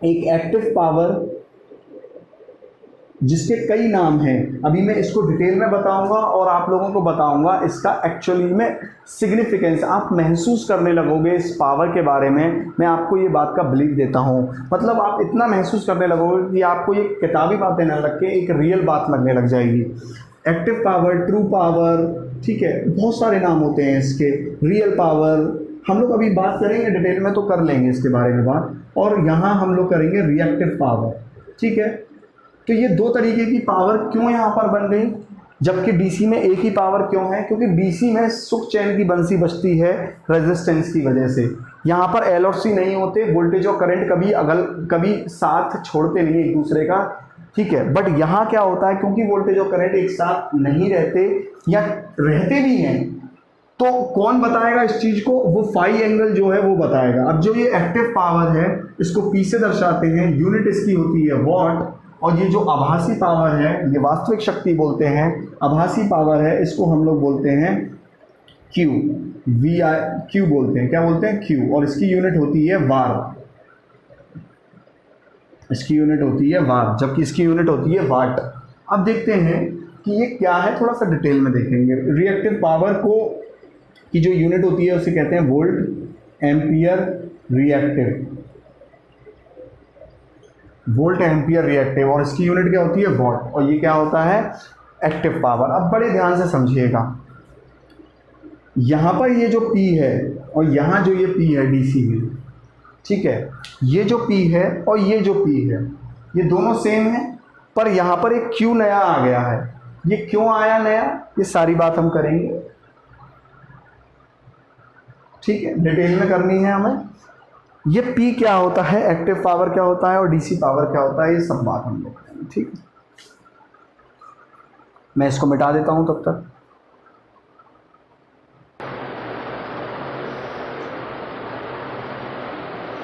एक एक्टिव पावर जिसके कई नाम हैं, अभी मैं इसको डिटेल में बताऊंगा और आप लोगों को बताऊंगा इसका एक्चुअली में सिग्निफिकेंस। आप महसूस करने लगोगे इस पावर के बारे में, मैं आपको ये बात का बिलीव देता हूँ। मतलब आप इतना महसूस करने लगोगे कि आपको ये किताबी बातें न लग के एक रियल बात लगने लग जाएगी। एक्टिव पावर, ट्रू पावर, ठीक है, बहुत सारे नाम होते हैं इसके, रियल पावर, हम लोग अभी बात करेंगे डिटेल में तो कर लेंगे इसके बारे में बात। और यहाँ हम लोग करेंगे रिएक्टिव पावर, ठीक है। तो ये दो तरीके की पावर क्यों यहाँ पर बन गई, जबकि डीसी में एक ही पावर क्यों है, क्योंकि डीसी में सुख चैन की बंसी बजती है रेजिस्टेंस की वजह से। यहाँ पर एल और सी नहीं होते, वोल्टेज और करंट कभी साथ छोड़ते नहीं एक दूसरे का, ठीक है। बट यहाँ क्या होता है, क्योंकि वोल्टेज और करंट एक साथ नहीं रहते या रहते भी हैं, तो कौन बताएगा इस चीज को, वो फाई एंगल जो है वो बताएगा। अब जो ये एक्टिव पावर है इसको पी से दर्शाते हैं, यूनिट इसकी होती है वॉट, और ये जो आभासी पावर है ये वास्तविक शक्ति बोलते हैं, आभासी पावर है इसको हम लोग बोलते हैं क्यू, क्यू बोलते हैं, क्या बोलते हैं, क्यू। और इसकी यूनिट होती है वार, इसकी यूनिट होती है वार, जबकि इसकी यूनिट होती है वाट। अब देखते हैं कि ये क्या है, थोड़ा सा डिटेल में देखेंगे। रिएक्टिव पावर को की जो यूनिट होती है उसे कहते हैं volt ampere reactive, volt ampere reactive, और इसकी यूनिट क्या होती है वॉट, और ये क्या होता है एक्टिव पावर। अब बड़े ध्यान से समझिएगा, यहाँ पर ये जो P है और यहाँ जो ये P है DC में, ठीक है, ये जो P है और ये जो P है ये दोनों सेम है, पर यहाँ पर एक Q नया आ गया है। ये क्यों आया नया, ये सारी बात हम करेंगे, ठीक है, डिटेल में करनी है हमें। ये P क्या होता है, एक्टिव पावर क्या होता है और DC पावर क्या होता है, ये सब बात हम लोग करेंगे, ठीक है। मैं इसको मिटा देता हूं तब तक।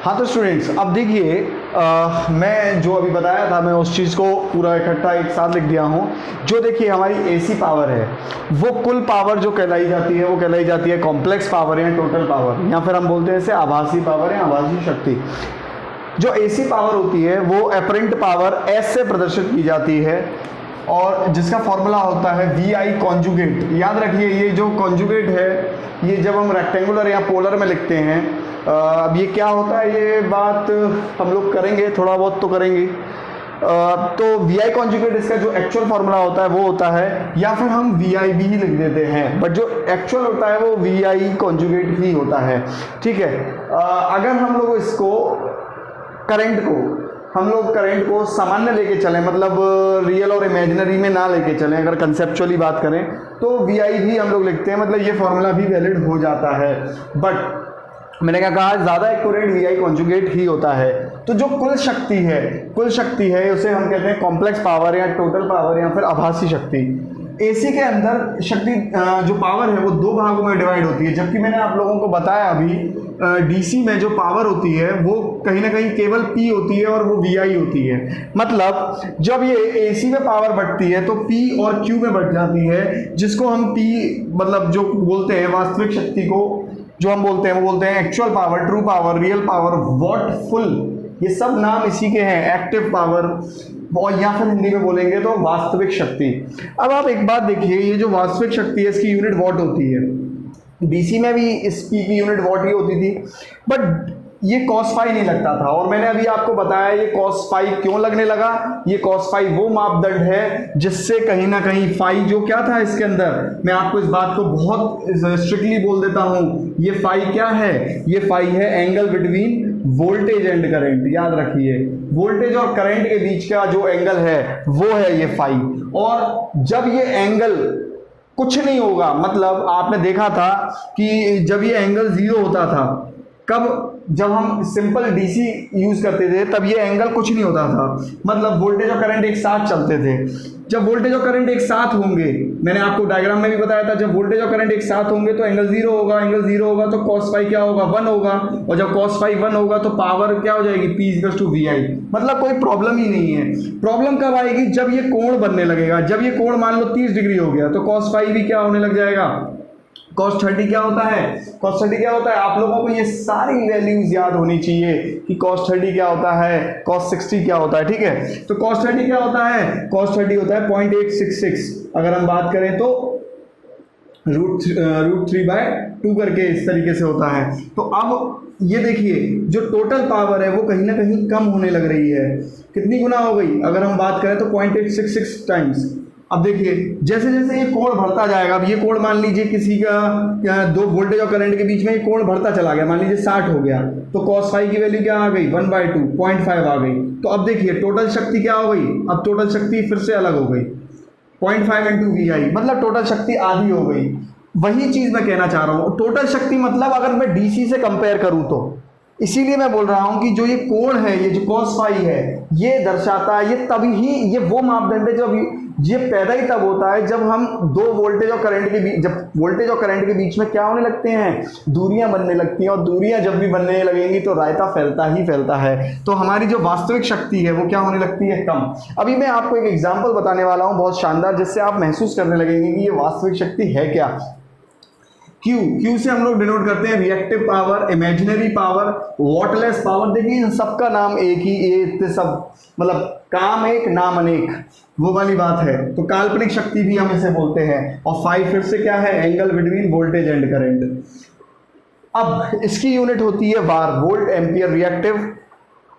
हाँ तो स्टूडेंट्स, अब देखिए मैं जो अभी बताया था मैं उस चीज़ को पूरा इकट्ठा एक साथ लिख दिया हूँ। जो देखिए हमारी AC पावर है वो कुल पावर जो कहलाई जाती है वो कहलाई जाती है कॉम्प्लेक्स पावर या टोटल पावर, या फिर हम बोलते हैं इसे आभासी पावर या आभासी शक्ति। जो AC पावर होती है वो एपरेंट पावर S से प्रदर्शित की जाती है और जिसका फॉर्मूला होता है VI कॉन्जुगेट। याद रखिए ये जो कॉन्जुगेट है ये जब हम रेक्टेंगुलर या पोलर में लिखते हैं, अब ये क्या होता है ये बात हम लोग करेंगे, थोड़ा बहुत तो करेंगे। तो VI कॉन्जुगेट इसका जो एक्चुअल फार्मूला होता है वो होता है, या फिर हम VI भी ही लिख देते हैं, बट जो एक्चुअल होता है वो VI कॉन्जुगेट ही होता है, ठीक है। अगर हम लोग इसको करंट को सामान्य लेके चलें, मतलब रियल और इमेजिनरी में ना लेके चलें, अगर कंसेप्चुअली बात करें तो VI भी हम लोग लिखते हैं, मतलब ये फॉर्मूला भी वैलिड हो जाता है। बट मैंने क्या कहा, ज़्यादा एक्यूरेट VI कॉन्जुगेट ही होता है। तो जो कुल शक्ति है उसे हम कहते हैं कॉम्प्लेक्स पावर या टोटल पावर या फिर आभासी शक्ति। AC के अंदर शक्ति जो पावर है वो दो भागों में डिवाइड होती है, जबकि मैंने आप लोगों को बताया अभी DC में जो पावर होती है वो कहीं ना कहीं केवल P होती है और वो VI होती है। मतलब जब ये AC में पावर बढ़ती है तो P और Q में बढ़ जाती है, जिसको हम P मतलब जो बोलते हैं वास्तविक शक्ति को जो हम बोलते हैं वो बोलते हैं actual power, true power, real power, wattful, ये सब नाम इसी के हैं, एक्टिव पावर, और या फिर हिंदी में बोलेंगे तो वास्तविक शक्ति। अब आप एक बात देखिए, ये जो वास्तविक शक्ति है इसकी यूनिट वॉट होती है। DC में भी इस P की यूनिट वॉट ही होती थी, बट ये cos फाई नहीं लगता था। और मैंने अभी आपको बताया ये cos फाई क्यों लगने लगा। ये cos फाई वो मापदंड है जिससे कहीं ना कहीं फाई जो क्या था इसके अंदर, मैं आपको इस बात को बहुत स्ट्रिक्टली बोल देता हूँ, ये फाई क्या है, ये फाई है angle between voltage and current. याद रखिए वोल्टेज और करंट के बीच का जो एंगल है वो है ये फाई। और जब ये एंगल कुछ नहीं होगा, मतलब आपने देखा था कि जब ये एंगल 0 होता था, कब, जब हम सिंपल DC यूज करते थे तब ये एंगल कुछ नहीं होता था, मतलब वोल्टेज और करंट एक साथ चलते थे। जब वोल्टेज और करंट एक साथ होंगे, मैंने आपको डायग्राम में भी बताया था, जब वोल्टेज और करंट एक साथ होंगे तो एंगल 0 होगा, एंगल 0 होगा तो cos फाई क्या होगा, 1 होगा, और जब cos फाई 1 होगा तो पावर क्या हो जाएगी, P = VI। मतलब कोई प्रॉब्लम ही नहीं है। प्रॉब्लम कब आएगी, जब ये कोण बनने लगेगा। जब ये कोण मान लो 30 डिग्री हो गया तो cos फाई भी क्या होने लग जाएगा, cos 30 क्या होता है, cos 30 क्या होता है, आप लोगों को ये सारी वैल्यूज याद होनी चाहिए कि cos 30 क्या होता है, cos 60 क्या होता है, ठीक है। तो cos 30 क्या होता है, cos 30 होता है 0.866, अगर हम बात करें तो √3/2 करके इस तरीके से होता है। तो अब ये देखिए जो टोटल पावर है वो कहीं ना कहीं कम होने लग रही है। कितनी गुना हो गई, अगर हम बात करें तो 0.866 टाइम्स। अब देखिए जैसे जैसे ये कोण बढ़ता जाएगा, अब ये कोण मान लीजिए किसी का दो वोल्टेज और करंट के बीच में ये कोण बढ़ता चला गया, मान लीजिए 60 हो गया, तो cos फाई की वैल्यू क्या आ गई, 1/2, 0.5 आ गई। तो अब देखिए टोटल शक्ति क्या हो गई, अब टोटल शक्ति फिर से अलग हो गई, 0.5 × VI, मतलब टोटल शक्ति आधी हो गई। वही चीज मैं कहना चाह रहा हूँ, टोटल शक्ति मतलब अगर मैं DC से कंपेयर करूँ तो, इसीलिए मैं बोल रहा हूं कि जो ये कोण है, ये जो cos फाई है, ये दर्शाता है, ये तभी ही, ये वो मापदंड है जब ये पैदा ही तब होता है जब हम दो वोल्टेज और करंट के बीच, जब वोल्टेज और करंट के बीच में क्या होने लगते हैं, दूरियां बनने लगती हैं, और दूरियां जब भी बनने लगेंगी तो रायता फैलता ही फैलता है। तो हमारी जो वास्तविक शक्ति है वो क्या होने लगती है, कम। अभी मैं आपको एक एग्जाम्पल बताने वाला हूँ बहुत शानदार, जिससे आप महसूस करने लगेंगे कि ये वास्तविक शक्ति है क्या। Q से हम लोग डिनोट करते हैं reactive power, imaginary power, wattless power. देखिए इन सबका नाम एक ही, ये सब मतलब काम एक नाम अनेक, वो वाली बात है। तो काल्पनिक शक्ति भी हम इसे बोलते हैं। और फाई फिर से क्या है, angle between voltage and current. अब इसकी यूनिट होती है वार, वोल्ट एम्पियर रिएक्टिव,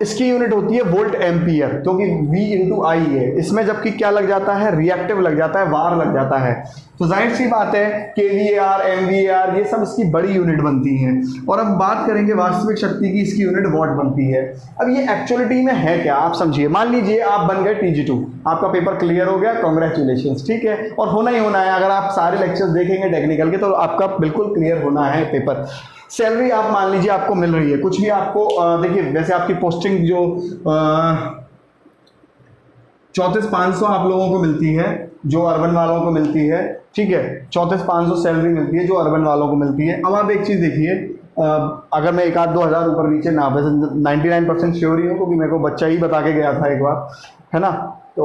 इसकी यूनिट होती है वोल्ट एम्पियर, क्योंकि V इंटू आई है इसमें, जबकि क्या लग जाता है, रिएक्टिव लग जाता है, वार लग जाता है। तो जाहिर सी बात है kVAR, MVAR ये सब इसकी बड़ी यूनिट बनती हैं। और अब बात करेंगे वास्तविक शक्ति की, इसकी यूनिट वॉट बनती है। अब ये एक्चुअलिटी में है क्या, आप समझिए। मान लीजिए आप बन गए TG2, आपका पेपर क्लियर हो गया, कॉन्ग्रेचुलेशंस, ठीक है। और होना ही होना है, अगर आप सारे लेक्चर्स देखेंगे टेक्निकल के तो आपका बिल्कुल क्लियर होना है पेपर। सैलरी आप मान लीजिए आपको मिल रही है, कुछ भी आपको देखिए, वैसे आपकी पोस्टिंग जो 34,500 आप लोगों को मिलती है, जो अर्बन वालों को मिलती है, ठीक है। 34,500 सैलरी मिलती है जो अर्बन वालों को मिलती है। अब आप एक चीज़ देखिए, अगर मैं 1-2 हज़ार ऊपर नीचे ना, वैसे 99% श्योर ही हूँ, क्योंकि मेरे को बच्चा ही बता के गया था एक बार, है ना। तो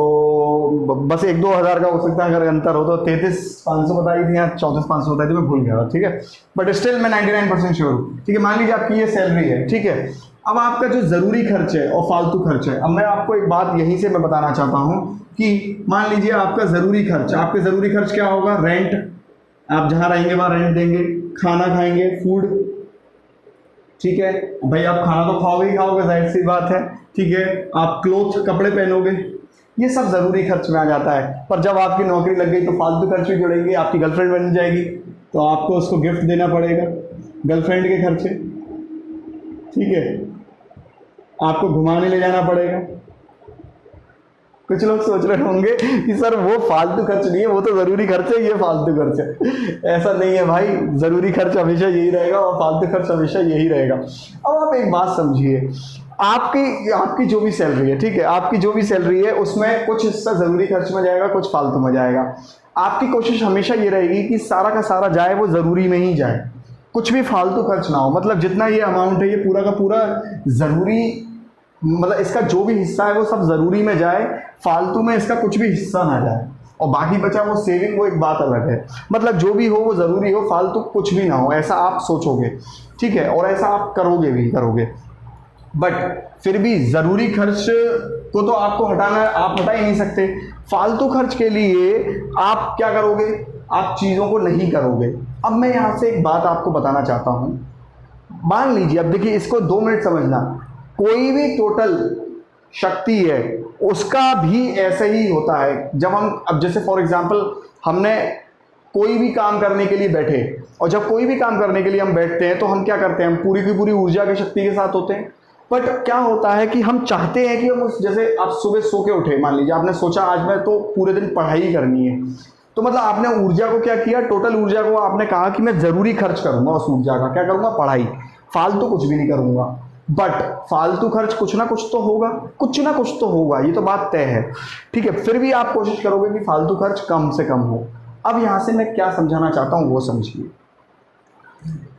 बस 1-2 हज़ार का हो सकता है अगर अंतर हो, तो 33,500 बताई थी या 34,500 बताई थी, मैं भूल गया, ठीक है। बट स्टिल मैं 99% श्योर हूँ, ठीक है। मान लीजिए आपकी ये सैलरी है, ठीक है। अब आपका जो ज़रूरी खर्च है और फालतू खर्च है, अब मैं आपको एक बात यहीं से मैं बताना चाहता हूँ कि मान लीजिए आपका ज़रूरी खर्च, आपके ज़रूरी खर्च क्या होगा, रेंट, आप जहाँ रहेंगे वहाँ रेंट देंगे, खाना खाएंगे, फूड, ठीक है भाई, आप खाना तो खाओगे ही खाओगे, जाहिर सी बात है, ठीक है। आप क्लोथ, कपड़े पहनोगे, ये सब ज़रूरी खर्च में आ जाता है। पर जब आपकी नौकरी लग गई तो फालतू खर्च भी जुड़ेंगे, आपकी गर्लफ्रेंड बन जाएगी तो आपको उसको गिफ्ट देना पड़ेगा, गर्लफ्रेंड के खर्चे, ठीक है। आपको घुमाने ले जाना पड़ेगा। कुछ लोग सोच रहे होंगे कि सर वो फालतू खर्च नहीं है, वो तो ज़रूरी खर्च है, ये फालतू खर्च है। ऐसा नहीं है भाई, ज़रूरी खर्च हमेशा यही रहेगा और फालतू खर्च हमेशा यही रहेगा। अब आप एक बात समझिए, आपकी जो भी सैलरी है, ठीक है, आपकी जो भी सैलरी है उसमें कुछ हिस्सा ज़रूरी खर्च में जाएगा, कुछ फालतू में जाएगा। आपकी कोशिश हमेशा ये रहेगी कि सारा का सारा जाए वो ज़रूरी में ही जाए, कुछ भी फालतू खर्च ना हो। मतलब जितना ये अमाउंट है ये पूरा का पूरा ज़रूरी, मतलब इसका जो भी हिस्सा है वो सब ज़रूरी में जाए, फालतू में इसका कुछ भी हिस्सा ना जाए, और बाकी बचा वो सेविंग, वो एक बात अलग है। मतलब जो भी हो वो ज़रूरी हो, फालतू कुछ भी ना हो, ऐसा आप सोचोगे, ठीक है, और ऐसा आप करोगे भी करोगे। बट फिर भी ज़रूरी खर्च को तो आपको हटाना, आप हटा ही नहीं सकते। फालतू खर्च के लिए आप क्या करोगे, आप चीज़ों को नहीं करोगे। अब मैं यहाँ से एक बात आपको बताना चाहता हूँ। मान लीजिए, अब देखिए इसको 2 मिनट समझना, कोई भी टोटल शक्ति है उसका भी ऐसे ही होता है। जब हम, अब जैसे फॉर एग्जांपल हमने कोई भी काम करने के लिए बैठे, और जब कोई भी काम करने के लिए हम बैठते हैं तो हम क्या करते हैं, हम पूरी की पूरी ऊर्जा की शक्ति के साथ होते हैं। बट क्या होता है कि हम चाहते हैं कि हम उस, जैसे आप सुबह सो के उठे, मान लीजिए आपने सोचा आज मैं तो पूरे दिन पढ़ाई करनी है, तो मतलब आपने ऊर्जा को क्या किया, टोटल ऊर्जा को आपने कहा कि मैं ज़रूरी खर्च करूँगा, उस ऊर्जा का क्या करूँगा, पढ़ाई, फालतू कुछ भी नहीं करूँगा। बट फालतू खर्च कुछ ना कुछ तो होगा, कुछ ना कुछ तो होगा, ये तो बात तय है, ठीक है। फिर भी आप कोशिश करोगे कि फालतू खर्च कम से कम हो। अब यहाँ से मैं क्या समझाना चाहता हूँ वो समझिए।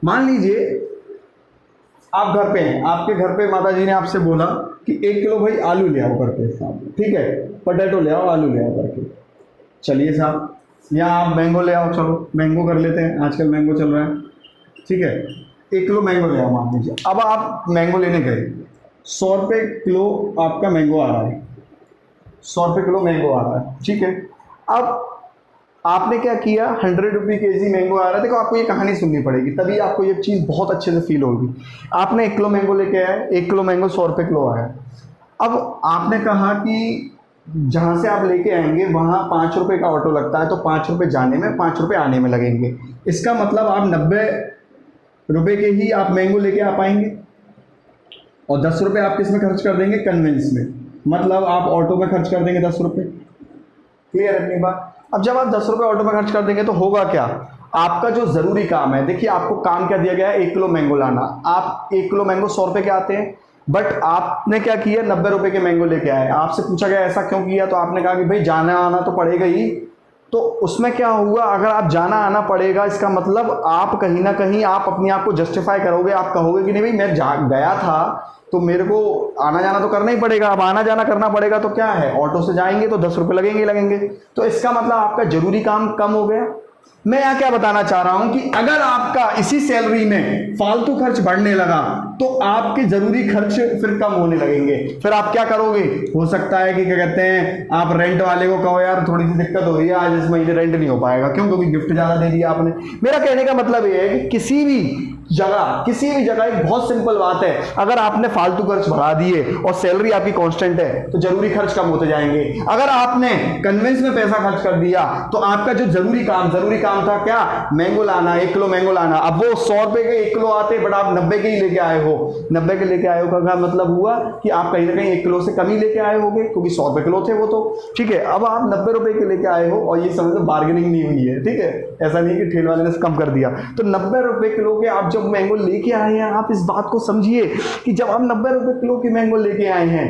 मान लीजिए आप घर पे हैं, आपके घर पे माता जी ने आपसे बोला कि 1 किलो भाई आलू ले आओ करके साहब, ठीक है, पोटैटो ले आओ, आलू ले आओ करके। चलिए साहब, या आप मैंगो ले आओ, चलो मैंगो कर लेते हैं, आजकल मैंगो चल रहा है, ठीक है। 1 किलो मैंगो ले आओ मान लीजिए। अब आप मैंगो लेने गए, 100 रुपये किलो आपका मैंगो आ रहा है, 100 रुपये किलो मैंगो आ रहा है, ठीक है। अब आपने क्या किया, 100 रुपये केजी मैंगो आ रहा है। देखो आपको ये कहानी सुननी पड़ेगी, तभी आपको ये चीज़ बहुत अच्छे से फील होगी। आपने 1 किलो मैंगो लेके आए, 1 किलो मैंगो 100 रुपये किलो आया। अब आपने कहा कि जहाँ से आप लेके आएंगे वहाँ 5 रुपये का ऑटो लगता है, तो 5 रुपये जाने में, 5 रुपये आने में लगेंगे। इसका मतलब आप 90 रुपये के ही आप मैंगो लेके आ पाएंगे, और 10 रुपये आप किस में खर्च कर देंगे, कन्वेंस में, मतलब आप ऑटो में खर्च कर देंगे 10 रुपये। क्लियर है अपनी बात। अब जब आप 10 रुपये ऑटो में खर्च कर देंगे तो होगा क्या, आपका जो ज़रूरी काम है, देखिए आपको काम क्या दिया गया है, 1 किलो मैंगो लाना। आप 1 किलो मैंगो 100 रुपये के आते हैं, बट आपने क्या किया, 90 रुपये के मैंगो लेके आए। आपसे पूछा गया ऐसा क्यों किया, तो आपने कहा कि भाई जाना आना तो पड़ेगा ही। तो उसमें क्या हुआ, अगर आप जाना आना पड़ेगा, इसका मतलब आप कहीं ना कहीं आप अपने आप को जस्टिफाई करोगे, आप कहोगे कि नहीं भाई मैं गया था तो मेरे को आना जाना तो करना ही पड़ेगा। अब आना जाना करना पड़ेगा तो क्या है, ऑटो से जाएंगे तो 10 रुपये लगेंगे ही लगेंगे। तो इसका मतलब आपका जरूरी काम कम हो गया। मैं यहाँ क्या बताना चाह रहा हूँ कि अगर आपका इसी सैलरी में फालतू खर्च बढ़ने लगा तो आपके जरूरी खर्च फिर कम होने लगेंगे। फिर आप क्या करोगे, हो सकता है कि क्या कहते हैं, आप रेंट वाले को कहो यार थोड़ी सी दिक्कत हो रही है, आज इस महीने रेंट नहीं हो पाएगा, क्यों, क्योंकि गिफ्ट ज्यादा दे दिया आपने। मेरा कहने का मतलब ये है कि किसी भी जगह एक बहुत सिंपल बात है, अगर आपने फालतू खर्च बढ़ा दिए और सैलरी आपकी कांस्टेंट है तो जरूरी खर्च कम होते जाएंगे। अगर आपने कन्वेंस में पैसा खर्च कर दिया तो आपका जो जरूरी काम था क्या, मैंगो लाना, 1 किलो मैंगो लाना, अब वो 100 रुपए के 1 किलो आते बट आप 90 के ही लेके आए हो। 90 के लेके आए हो का मतलब हुआ कि आप कहीं ना कहीं 1 किलो से कम ही लेके आए होगे, क्योंकि 100 रुपए किलो थे वो तो, ठीक है। अब आप 90 रुपए के लेके आए हो और ये समझ लो बार्गेनिंग नहीं हुई है, ठीक है, ऐसा नहीं कि ठेल वाले ने कम कर दिया। तो 90 रुपए किलो के आप जब मैंगो लेके आए हैं, आप इस बात को समझिए कि जब आप 90 रुपए किलो की मैंगो लेके आए हैं,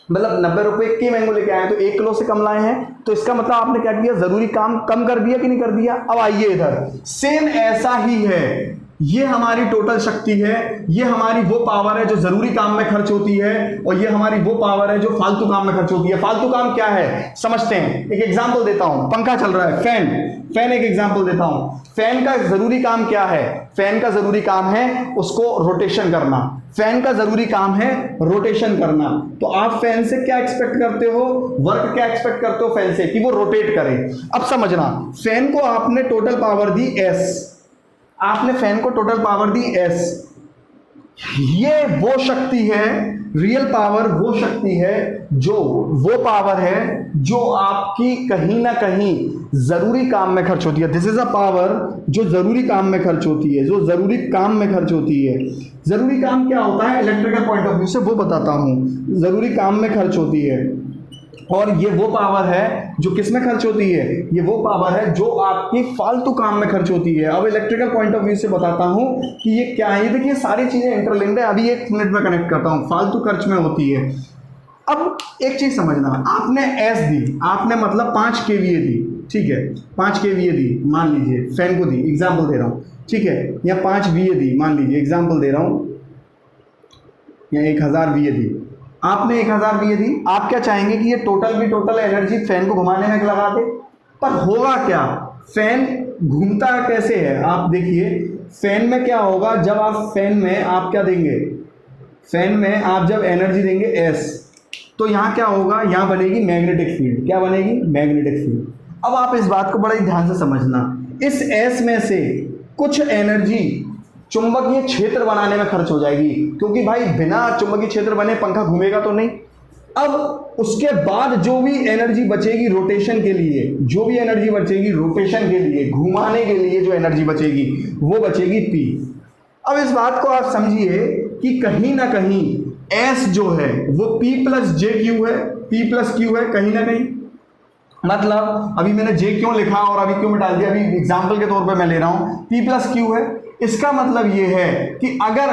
मतलब 90 रुपए की मैंगो लेके आए हैं तो 1 किलो से कम लाए हैं, तो इसका मतलब आपने क्या किया, जरूरी काम कम कर दिया कि नहीं कर दिया। अब आइए इधर, सेम ऐसा ही है, ये हमारी टोटल शक्ति है, ये हमारी वो पावर है जो जरूरी काम में खर्च होती है, और ये हमारी वो पावर है जो फालतू काम में खर्च होती है। फालतू काम क्या है समझते हैं, एक एग्जांपल देता हूं, पंखा चल रहा है, फैन एक एग्जांपल देता हूं। फैन का जरूरी काम क्या है, फैन का जरूरी काम है उसको रोटेशन करना, फैन का जरूरी काम है रोटेशन करना। तो आप फैन से क्या एक्सपेक्ट करते हो, वर्क क्या एक्सपेक्ट करते हो फैन से, कि वो रोटेट करे। अब समझना, फैन को आपने टोटल पावर दी S, आपने फैन को टोटल पावर दी S, ये वो शक्ति है, रियल पावर वो शक्ति है, जो वो पावर है जो आपकी कहीं ना कहीं जरूरी काम में खर्च होती है। दिस इज अ पावर जो जरूरी काम में खर्च होती है, जो जरूरी काम में खर्च होती है। जरूरी काम क्या होता है इलेक्ट्रिकल पॉइंट ऑफ व्यू से वो बताता हूं, जरूरी काम में खर्च होती है। और ये वो पावर है जो किस में खर्च होती है, ये वो पावर है जो आपकी फालतू काम में खर्च होती है। अब इलेक्ट्रिकल पॉइंट ऑफ व्यू से बताता हूं कि ये क्या है। ये देखिए सारी चीजें इंटरलिंक्ड है, अभी 1 मिनट में कनेक्ट करता हूं। फालतू खर्च में होती है। अब एक चीज समझना, आपने S दी, आपने मतलब 5 kVA दी, ठीक है, 5 kVA दी मान लीजिए, फैन को दी, एग्जाम्पल दे रहा हूं, ठीक है, या 5 VA दी मान लीजिए, एग्जाम्पल दे रहा हूं, या 1000 VA दी, आपने 1000 VA दी। आप क्या चाहेंगे कि ये टोटल एनर्जी फैन को घुमाने में लगा दे, पर होगा क्या, फैन घूमता कैसे है आप देखिए। फैन में क्या होगा, जब आप फैन में आप क्या देंगे, फैन में आप जब एनर्जी देंगे S, तो यहां क्या होगा, यहां बनेगी मैग्नेटिक फील्ड। क्या बनेगी, मैग्नेटिक फील्ड। अब आप इस बात को बड़े ध्यान से समझना, इस S में से कुछ एनर्जी चुंबकीय क्षेत्र बनाने में खर्च हो जाएगी, क्योंकि भाई बिना चुंबकीय क्षेत्र बने पंखा घूमेगा तो नहीं। अब उसके बाद जो भी एनर्जी बचेगी रोटेशन के लिए, जो भी एनर्जी बचेगी रोटेशन के लिए, घुमाने के लिए जो एनर्जी बचेगी वो बचेगी P। अब इस बात को आप समझिए कि कहीं ना कहीं S जो है वो P + jq है, P + q है कहीं ना कहीं। मतलब अभी मैंने J क्यों लिखा और अभी क्यों मिटा दिया, अभी एग्जाम्पल के तौर पे मैं ले रहा हूं, P + q है। इसका मतलब ये है कि अगर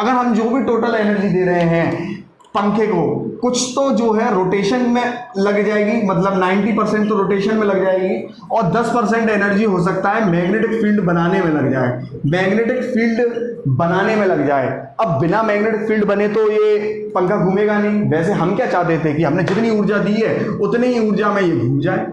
हम जो भी टोटल एनर्जी दे रहे हैं पंखे को, कुछ तो जो है रोटेशन में लग जाएगी, मतलब 90% तो रोटेशन में लग जाएगी, और 10% एनर्जी हो सकता है मैग्नेटिक फील्ड बनाने में लग जाए, मैग्नेटिक फील्ड बनाने में लग जाए। अब बिना मैग्नेटिक फील्ड बने तो ये पंखा घूमेगा नहीं। वैसे हम क्या चाहते थे कि हमने जितनी ऊर्जा दी है उतनी ही ऊर्जा में ये घूम जाए,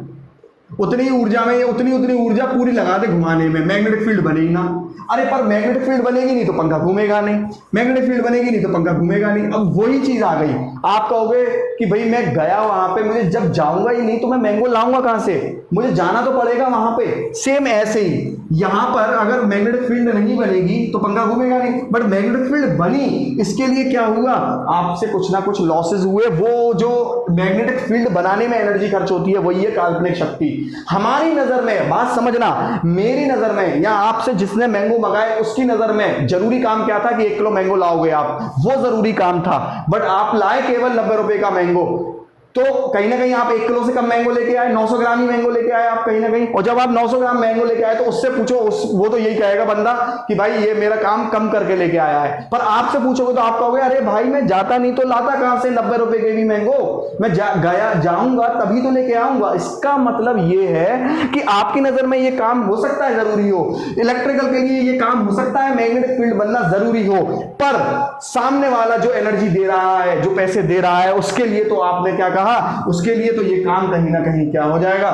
उतनी ऊर्जा में उतनी ऊर्जा पूरी लगा दे घुमाने में, मैग्नेटिक फील्ड बने ही ना। अरे पर मैग्नेटिक फील्ड बनेगी नहीं तो पंखा घूमेगा नहीं, मैग्नेटिक फील्ड बनेगी नहीं तो पंखा घूमेगा नहीं। अब वही चीज आ गई, आप कहोगे कि भाई मैं गया वहां पे, मुझे जब जाऊंगा ही नहीं तो मैं मैंगो लाऊंगा कहां से, मुझे जाना तो पड़ेगा वहां पे। सेम ऐसे ही यहां पर अगर मैग्नेटिक फील्ड नहीं बनेगी तो पंखा घूमेगा नहीं, बट मैग्नेटिक फील्ड बनी, इसके लिए क्या हुआ, आपसे कुछ ना कुछ लॉसेस हुए। वो जो मैग्नेटिक फील्ड बनाने में एनर्जी खर्च होती है वही है काल्पनिक शक्ति। हमारी नजर में, बात समझना, मेरी नजर में या आपसे जिसने मैंगो मंगाए उसकी नजर में जरूरी काम क्या था कि 1 किलो मैंगो लाओगे आप, वो जरूरी काम था। बट आप लाए केवल 90 रुपए का मैंगो, तो कहीं ना कहीं आप 1 किलो से कम मैंगो लेके आए, 900 ग्राम ही मैंगो लेके आए आप कहीं ना कहीं। और जब आप 900 ग्राम मैंगो लेके आए तो उससे पूछो, वो तो यही कहेगा बंदा कि भाई ये मेरा काम कम करके लेके आया है। पर आपसे पूछोगे तो आप कहोगे अरे भाई मैं जाता नहीं तो लाता कहां से 90 रुपए के भी मैंगो, मैं जाऊंगा तभी तो लेके आऊंगा। इसका मतलब ये है कि आपकी नजर में ये काम हो सकता है जरूरी हो, इलेक्ट्रिकल के लिए ये काम हो सकता है मैग्नेटिक फील्ड बनना जरूरी हो, पर सामने वाला जो एनर्जी दे रहा है, जो पैसे दे रहा है, उसके लिए तो आपने क्या कहा, उसके लिए तो ये काम कहीं ना कहीं क्या हो जाएगा,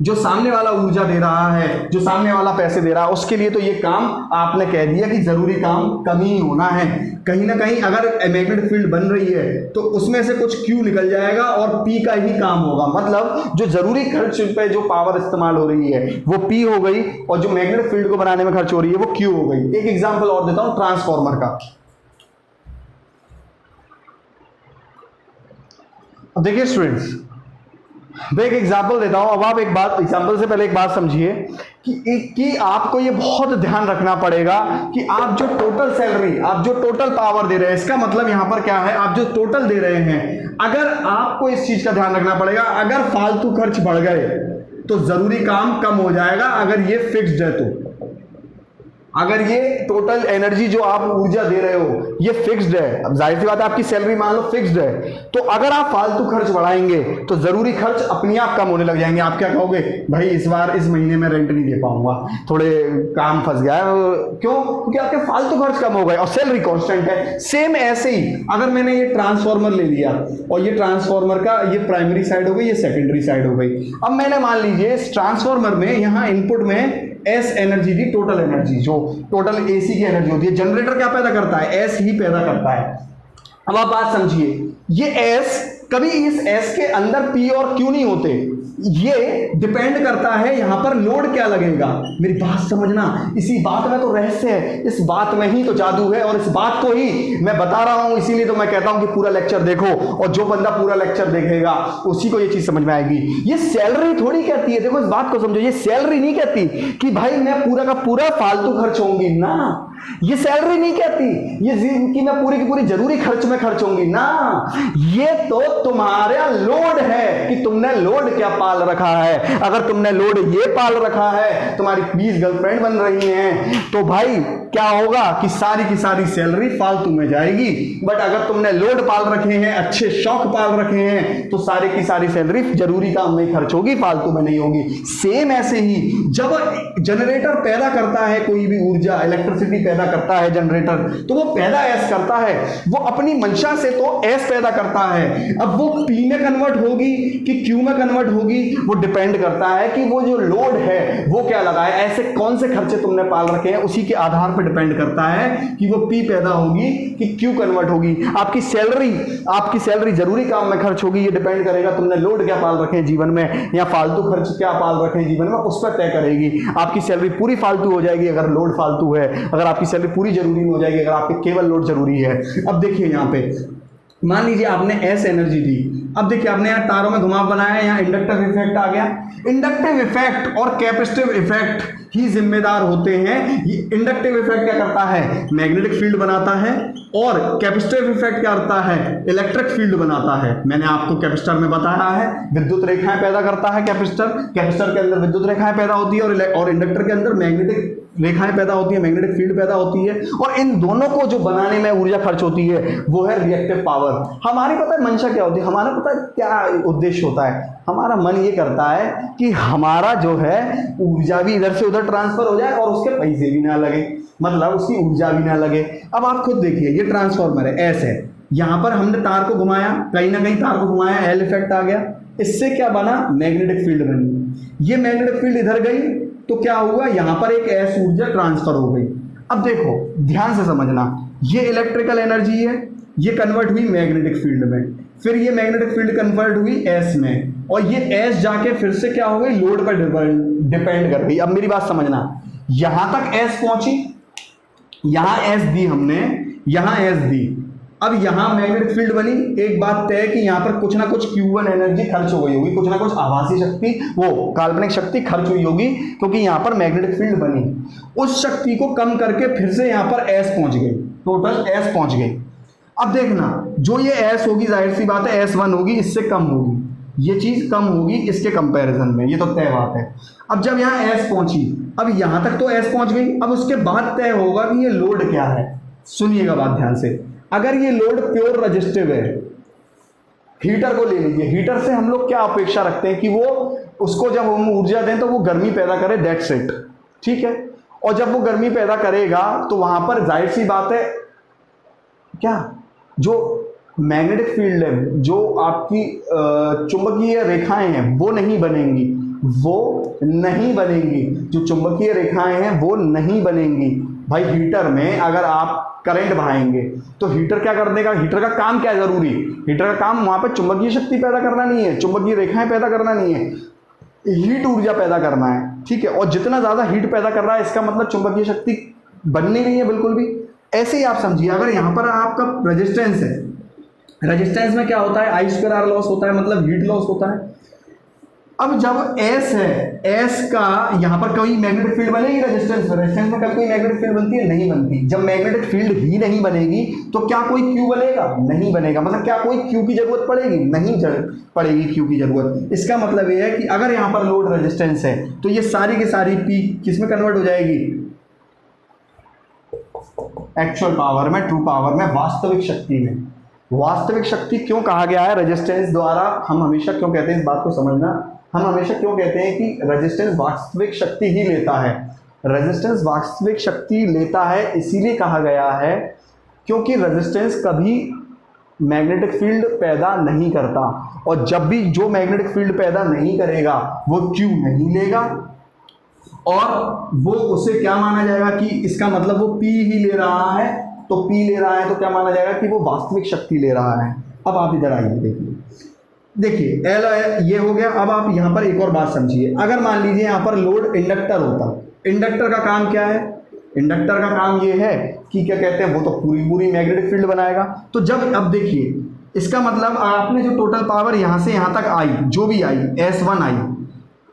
जो सामने वाला ऊर्जा दे रहा है, जो सामने वाला पैसे दे रहा है, उसके लिए तो ये काम आपने कह दिया कि जरूरी काम कम ही होना है। कहीं ना कहीं अगर मैग्नेटिक फील्ड बन रही है तो उसमें से कुछ Q निकल जाएगा और P का ही काम होगा। मतलब जो जरूरी खर्च पे जो पावर इस्तेमाल हो रही है वो P हो गई, और जो मैग्नेटिक फील्ड को बनाने में खर्च हो रही है वो Q हो गई। एक एग्जांपल और देता हूं ट्रांसफार्मर का। अब देखिए स्टूडेंट्स, मैं एक एग्जाम्पल देता हूं। अब आप एक बात, एग्जाम्पल से पहले एक बात समझिए कि आपको ये बहुत ध्यान रखना पड़ेगा कि आप जो टोटल सैलरी, आप जो टोटल पावर दे रहे हैं, इसका मतलब यहां पर क्या है, आप जो टोटल दे रहे हैं, अगर आपको इस चीज का ध्यान रखना पड़ेगा, अगर फालतू खर्च बढ़ गए तो जरूरी काम कम हो जाएगा। अगर ये फिक्स्ड है तो, अगर ये टोटल एनर्जी जो आप ऊर्जा दे रहे हो ये फिक्स्ड है, अब जाहिर सी बात है आपकी सैलरी मान लो फिक्स्ड है, तो अगर आप फालतू खर्च बढ़ाएंगे तो जरूरी खर्च अपने आप कम होने लग जाएंगे। आप क्या कहोगे, भाई इस बार इस महीने में रेंट नहीं दे पाऊंगा, थोड़े काम फंस गया है। क्यों? क्योंकि आपके फालतू खर्च कम हो गए और सैलरी कांस्टेंट है। सेम ऐसे ही अगर मैंने ये ट्रांसफार्मर ले लिया और ये ट्रांसफार्मर का ये प्राइमरी साइड हो गई, ये सेकेंडरी साइड हो गई। अब मैंने मान लीजिए इस ट्रांसफार्मर में यहाँ इनपुट में एस एनर्जी दी, टोटल एनर्जी जो टोटल एसी की एनर्जी होती है। जनरेटर क्या पैदा करता है, एस ही पैदा करता है। अब आप बात समझिए, ये एस कभी इस एस के अंदर पी और क्यू नहीं होते, ये डिपेंड करता है यहां पर लोड क्या लगेगा। मेरी बात समझना, इसी बात में तो रहस्य है, इस बात में ही तो जादू है, और इस बात को ही मैं बता रहा हूं। इसीलिए तो मैं कहता हूं कि पूरा लेक्चर देखो, और जो बंदा पूरा लेक्चर देखेगा उसी को ये चीज समझ में आएगी। ये सैलरी थोड़ी कहती है, देखो इस बात को समझो, ये सैलरी नहीं कहती कि भाई मैं पूरा का पूरा फालतू खर्च होंगी ना, ये सैलरी नहीं कहती ये कि मैं पूरी की पूरी जरूरी खर्च में खर्च होंगी ना। ये तो तुम्हारा लोड है कि तुमने लोड क्या पाल रखा है। अगर तुमने लोड ये पाल रखा है, तुम्हारी 20 गर्लफ्रेंड बन रही हैं, तो भाई क्या होगा कि सारी की सारी सैलरी फालतू में जाएगी। बट अगर तुमने लोड पाल रखे हैं, अच्छे शौक पाल रखे हैं, तो सारी की सारी सैलरी जरूरी काम में खर्च होगी, फालतू में नहीं होगी। सेम ऐसे ही जब जनरेटर पैदा करता है कोई भी ऊर्जा, इलेक्ट्रिसिटी पैदा करता है जनरेटर, तो वो पैदा एस करता है, वो अपनी मंशा से तो एस पैदा करता है। अब वो पी में कन्वर्ट होगी कि क्यू में कन्वर्ट होगी, वो डिपेंड करता है कि वो जो लोड है वो क्या लगा है, ऐसे कौन से खर्चे तुमने पाल रखे हैं, उसी के आधार पर डिपेंड करता है कि वो पी पैदा होगी कि क्यू कन्वर्ट होगी। आपकी सैलरी जरूरी काम में खर्च होगी, ये डिपेंड करेगा तुमने लोड क्या पाल रखे हैं जीवन में, या फालतू खर्च क्या पाल रखे हैं जीवन में, उस पर तय करेगी। आपकी सैलरी पूरी फालतू हो जाएगी अगर लोड फालतू है, अगर आपकी सैलरी पूरी जरूरी नहीं हो जाएगी अगर आपके केवल लोड जरूरी है। अब देखिए यहां पे मान लीजिए आपने एस एनर्जी दी, अब देखिए आपने यहाँ तारों में घुमाव बनाया, यहाँ इंडक्टिव इफेक्ट आ गया। इंडक्टिव इफेक्ट और कैपेसिटिव इफेक्ट ही जिम्मेदार होते हैं। ये इंडक्टिव इफेक्ट क्या करता है, मैग्नेटिक फील्ड बनाता है, और कैपेसिटिव इफेक्ट क्या करता है, इलेक्ट्रिक फील्ड बनाता है। मैंने आपको कैपेसिटर में बताया है, विद्युत रेखाएं पैदा करता है कैपेसिटर के अंदर विद्युत रेखाएं पैदा होती है, और इंडक्टर के अंदर मैग्नेटिक रेखाएं पैदा होती है, मैग्नेटिक फील्ड पैदा होती है। और इन दोनों को जो बनाने में ऊर्जा खर्च होती है वो है रिएक्टिव पावर। हमारी पता है मंशा क्या होती है, हमारा पता है क्या उद्देश्य होता है। हमारा मन ये करता है कि हमारा जो है ऊर्जा भी इधर से उधर ट्रांसफर हो जाए और उसके पैसे भी ना लगे, मतलब उसकी ऊर्जा भी ना लगे। अब आप खुद देखिए, ये ट्रांसफार्मर है, एस है, यहां पर हमने तार को घुमाया, कहीं ना कहीं तार को घुमाया, एल इफेक्ट आ गया, इससे क्या बना, मैग्नेटिक फील्ड बनी। ये मैग्नेटिक फील्ड इधर गई तो क्या हुआ, यहां पर एक एस ऊर्जा ट्रांसफर हो गई। अब देखो ध्यान से समझना, ये इलेक्ट्रिकल एनर्जी है, ये कन्वर्ट हुई मैग्नेटिक फील्ड में, फिर ये मैग्नेटिक फील्ड कन्वर्ट हुई एस में, और ये एस जाके फिर से क्या हो गई, लोड पर डिपेंड कर गई। अब मेरी बात समझना, यहां तक एस पहुंची, यहां एस दी हमने, यहां एस दी, अब यहां मैग्नेटिक फील्ड बनी। एक बात तय है कि यहां पर कुछ ना कुछ Q1 एनर्जी खर्च हो गई होगी, कुछ ना कुछ आभासी शक्ति, वो काल्पनिक शक्ति खर्च हुई होगी, क्योंकि यहां पर मैग्नेटिक फील्ड बनी। उस शक्ति को कम करके फिर से यहां पर S पहुंच गई, टोटल S पहुंच गई। अब देखना, जो ये S होगी जाहिर सी बात है S1 होगी, इससे कम होगी, ये चीज कम होगी इसके कंपैरिजन में, ये तो तय बात है। अब जब यहाँ S पहुंची, अब यहां तक तो S पहुंच गई, अब उसके बाद तय होगा कि ये लोड क्या है। सुनिएगा बात ध्यान से, अगर ये लोड प्योर रेजिस्टिव है, हीटर को ले लीजिए, हीटर से हम लोग क्या अपेक्षा रखते हैं कि वो उसको जब हम ऊर्जा दें तो वो गर्मी पैदा करे, दैट्स इट, ठीक है। और जब वो गर्मी पैदा करेगा तो वहां पर जाहिर सी बात है क्या, जो मैग्नेटिक फील्ड है, जो आपकी चुंबकीय रेखाएं हैं वो नहीं बनेंगी, वो नहीं बनेंगी, जो चुंबकीय रेखाएं हैं वो नहीं बनेंगी। भाई हीटर में अगर आप करंट बहाएंगे तो हीटर क्या कर देगा? हीटर का काम क्या है? जरूरी हीटर का काम वहां पर चुंबकीय शक्ति पैदा करना नहीं है, चुंबकीय रेखाएं पैदा करना नहीं है, हीट ऊर्जा पैदा करना है, ठीक है। और जितना ज्यादा हीट पैदा कर रहा है इसका मतलब चुंबकीय शक्ति बननी नहीं है बिल्कुल भी। ऐसे ही आप समझिए, अगर यहाँ पर आपका रेजिस्टेंस है, रेजिस्टेंस में क्या होता है? आई स्क्वायर आर लॉस होता है, मतलब हीट लॉस होता है। अब जब S है, S का यहाँ पर कोई मैग्नेटिक फील्ड बनेगी रेजिस्टेंस में? रेजिस्टेंस में कभी कोई मैग्नेटिक फील्ड बनती है? नहीं बनती। जब मैग्नेटिक फील्ड ही नहीं बनेगी तो क्या कोई Q बनेगा? नहीं बनेगा। मतलब क्या कोई Q की जरूरत पड़ेगी? नहीं पड़ेगी Q की जरूरत। इसका मतलब ये है कि अगर यहाँ पर लोड रेजिस्टेंस है तो ये सारी की सारी P किस में कन्वर्ट हो जाएगी? एक्चुअल पावर में, ट्रू पावर में, वास्तविक शक्ति में। वास्तविक शक्ति क्यों कहा गया है रेजिस्टेंस द्वारा? हम हमेशा क्यों कहते हैं, इस बात को समझना, हम हमेशा क्यों कहते हैं कि रेजिस्टेंस वास्तविक शक्ति ही लेता है? रेजिस्टेंस वास्तविक शक्ति लेता है इसीलिए कहा गया है क्योंकि रेजिस्टेंस कभी मैग्नेटिक फील्ड पैदा नहीं करता, और जब भी जो मैग्नेटिक फील्ड पैदा नहीं करेगा वो Q नहीं लेगा, और वो उसे क्या माना जाएगा कि इसका मतलब वो P ही ले रहा है। तो P ले रहा है तो क्या माना जाएगा कि वो वास्तविक शक्ति ले रहा है। अब आप इधर आइए, देखिए L ये हो गया। अब आप यहाँ पर एक और बात समझिए, अगर मान लीजिए यहाँ पर लोड इंडक्टर होता, इंडक्टर का काम क्या है? इंडक्टर का काम ये है कि क्या कहते हैं, वो तो पूरी मैग्नेटिक फील्ड बनाएगा। तो जब, अब देखिए इसका मतलब आपने जो टोटल पावर यहाँ से यहाँ तक आई, जो भी आई, S1 आई,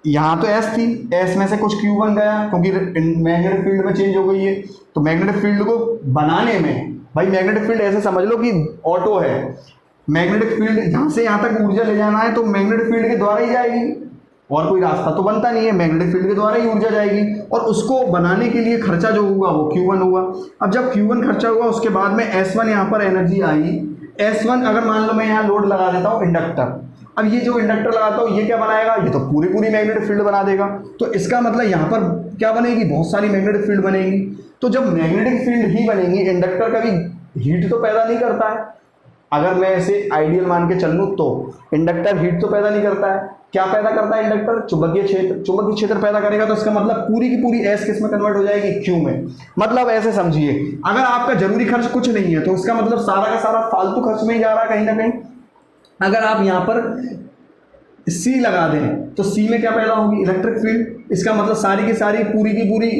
यहाँ तो S थी, S में से कुछ Q बन गया क्योंकि मैग्नेटिक फील्ड में चेंज हो गई है। तो मैग्नेटिक फील्ड को बनाने में, भाई मैग्नेटिक फील्ड ऐसे समझ लो कि ऑटो है, मैग्नेटिक फील्ड यहाँ से यहाँ तक ऊर्जा ले जाना है तो मैग्नेटिक फील्ड के द्वारा ही जाएगी, और कोई रास्ता तो बनता नहीं है, मैग्नेटिक फील्ड के द्वारा ही ऊर्जा जाएगी। और उसको बनाने के लिए खर्चा जो हुआ वो Q1 हुआ। अब जब Q1 खर्चा हुआ उसके बाद में S1 यहाँ पर एनर्जी आई। S1 अगर मान लो मैं यहाँ लोड लगा देता हूँ इंडक्टर, अब ये जो इंडक्टर लगाता हूँ ये क्या बनाएगा? ये तो पूरी मैग्नेटिक फील्ड बना देगा। तो इसका मतलब यहाँ पर क्या बनेगी? बहुत सारी मैग्नेटिक फील्ड बनेगी। तो जब मैग्नेटिक फील्ड ही बनेगी, इंडक्टर कभी हीट तो पैदा नहीं करता है। अगर मैं इसे आइडियल मान के चल लूँ तो इंडक्टर हीट तो पैदा नहीं करता है। क्या पैदा करता है इंडक्टर? चुंबकीय क्षेत्र। चुंबकीय क्षेत्र पैदा करेगा तो इसका मतलब पूरी की पूरी S किस में कन्वर्ट हो जाएगी? Q में। मतलब ऐसे समझिए, अगर आपका जरूरी खर्च कुछ नहीं है तो इसका मतलब सारा का सारा फालतू खर्च में ही जा रहा है कहीं ना कहीं। अगर आप यहाँ पर C लगा दें तो C में क्या पैदा होगी? Electric field. इसका मतलब सारी की सारी पूरी की पूरी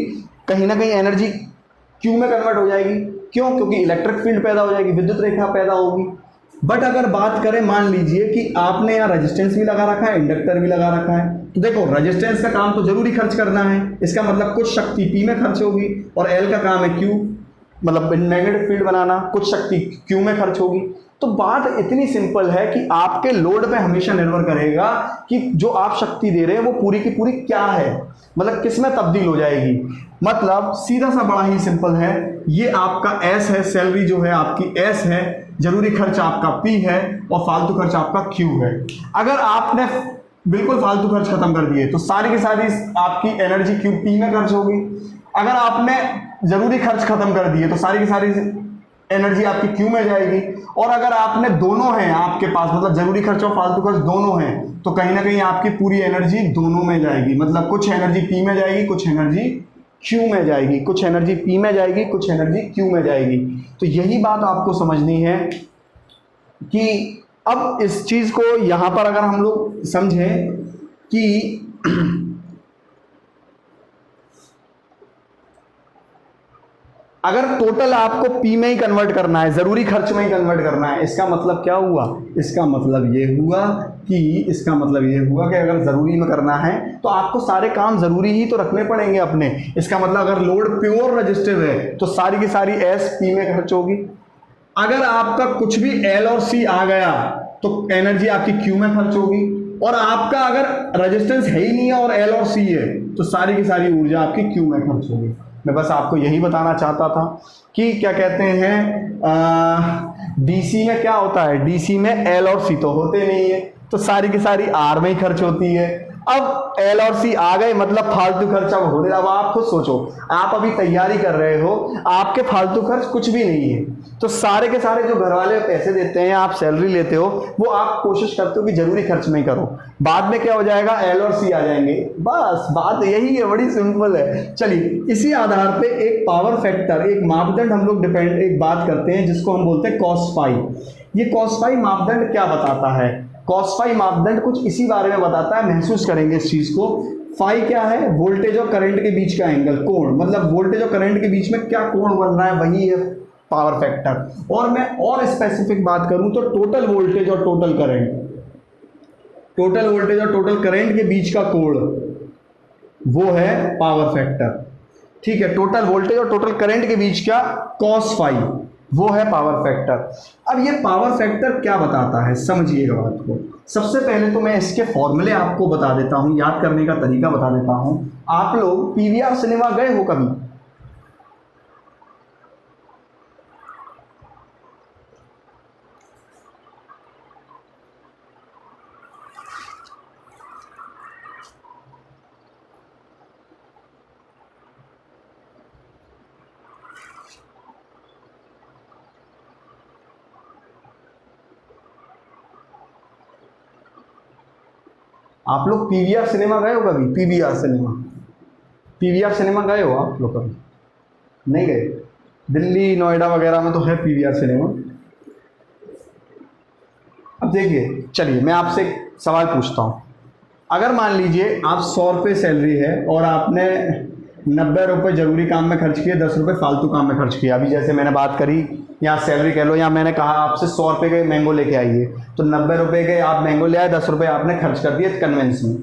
कहीं ना कहीं एनर्जी Q में कन्वर्ट हो जाएगी। क्यों? क्योंकि इलेक्ट्रिक फील्ड पैदा हो जाएगी, विद्युत रेखा पैदा होगी। बट अगर बात करें, मान लीजिए कि आपने यहाँ रेजिस्टेंस भी लगा रखा है, इंडक्टर भी लगा रखा है, तो देखो रेजिस्टेंस का काम तो जरूरी खर्च करना है, इसका मतलब कुछ शक्ति P में खर्च होगी, और L का काम है Q, मतलब मैग्नेटिक फील्ड बनाना, कुछ शक्ति Q में खर्च होगी। तो बात इतनी सिंपल है कि आपके लोड पे हमेशा निर्भर करेगा कि जो आप शक्ति दे रहे हैं वो पूरी की पूरी क्या है, मतलब किस में तब्दील हो जाएगी। मतलब सीधा सा बड़ा ही सिंपल है, ये आपका S है, सैलरी जो है आपकी S है, जरूरी खर्च आपका P है, और फालतू खर्च आपका Q है। अगर आपने बिल्कुल फालतू खर्च खत्म कर दिए तो सारी की सारी आपकी एनर्जी P में खर्च होगी। अगर आपने जरूरी खर्च खत्म कर दिए तो सारी की सारी एनर्जी आपकी Q में जाएगी। और अगर आपने दोनों हैं आपके पास, मतलब जरूरी खर्च और फालतू खर्च दोनों हैं, तो कहीं ना कहीं आपकी पूरी एनर्जी दोनों में जाएगी। मतलब कुछ एनर्जी P में जाएगी, कुछ एनर्जी Q में जाएगी, कुछ एनर्जी P में जाएगी, कुछ एनर्जी Q में जाएगी। तो यही बात आपको समझनी है कि अब इस चीज को यहां पर अगर हम लोग समझें कि अगर टोटल आपको P में ही कन्वर्ट करना है, जरूरी खर्च में ही कन्वर्ट करना है, इसका मतलब क्या हुआ? इसका मतलब ये हुआ कि अगर जरूरी में करना है तो आपको सारे काम जरूरी ही तो रखने पड़ेंगे अपने। इसका मतलब अगर लोड प्योर रजिस्टिव है तो सारी की सारी S P में खर्च होगी। अगर आपका कुछ भी L और C आ गया तो एनर्जी आपकी Q में खर्च होगी। और आपका अगर रेजिस्टेंस है ही नहीं है और L और C है तो सारी की सारी ऊर्जा आपकी Q में खर्च होगी। मैं बस आपको यही बताना चाहता था कि क्या कहते हैं, DC में क्या होता है, DC में L और C तो होते नहीं है, तो सारी की सारी R में ही खर्च होती है। अब एल और सी आ गए, मतलब फालतू खर्चा हो रहा है। अब आप खुद सोचो, आप अभी तैयारी कर रहे हो, आपके फालतू खर्च कुछ भी नहीं है, तो सारे के सारे जो घर वाले पैसे देते हैं, आप सैलरी लेते हो, वो आप कोशिश करते हो कि जरूरी खर्च नहीं करो। बाद में क्या हो जाएगा, एल और सी आ जाएंगे। बस बात यही है, बड़ी सिंपल है। चलिए, इसी आधार पे एक पावर फैक्टर, एक मापदंड हम लोग एक बात करते हैं जिसको हम बोलते हैं कॉस फाई। ये कॉस फाई मापदंड क्या बताता है? कॉस फाई मापदंड कुछ इसी बारे में बताता है, महसूस करेंगे इस चीज को। फाई क्या है? वोल्टेज और करंट के बीच का एंगल, कोण, मतलब वोल्टेज और करंट के बीच में क्या कोण बन रहा है, वही है पावर फैक्टर। और मैं और स्पेसिफिक बात करूं तो टोटल वोल्टेज और टोटल करंट, टोटल वोल्टेज और टोटल करंट के बीच का कोण, वो है पावर फैक्टर। ठीक है, टोटल वोल्टेज और टोटल करंट के बीच का कॉस फाई, वो है पावर फैक्टर। अब ये पावर फैक्टर क्या बताता है, समझिएगा बात को। सबसे पहले तो मैं इसके फॉर्मूले आपको बता देता हूं, याद करने का तरीका बता देता हूं। आप लोग पीवीआर सिनेमा गए हो कभी? आप लोग पीवीआर सिनेमा गए हो कभी? पीवीआर सिनेमा, पीवीआर सिनेमा गए हो आप लोग कभी? नहीं गए? दिल्ली नोएडा वगैरह में तो है पीवीआर सिनेमा। अब देखिए, चलिए मैं आपसे एक सवाल पूछता हूँ। अगर मान लीजिए आप 100 रुपये सैलरी है और आपने 90 रुपये जरूरी काम में खर्च किए, 10 रुपये फालतू काम में खर्च किया। अभी जैसे मैंने बात करी, या सैलरी कह लो, या मैंने कहा आपसे 100 रुपये के मैंगो लेके आइए, तो 90 रुपये के आप मैंगो ले आए, 10 रुपये आपने खर्च कर दिए कन्वेंस में।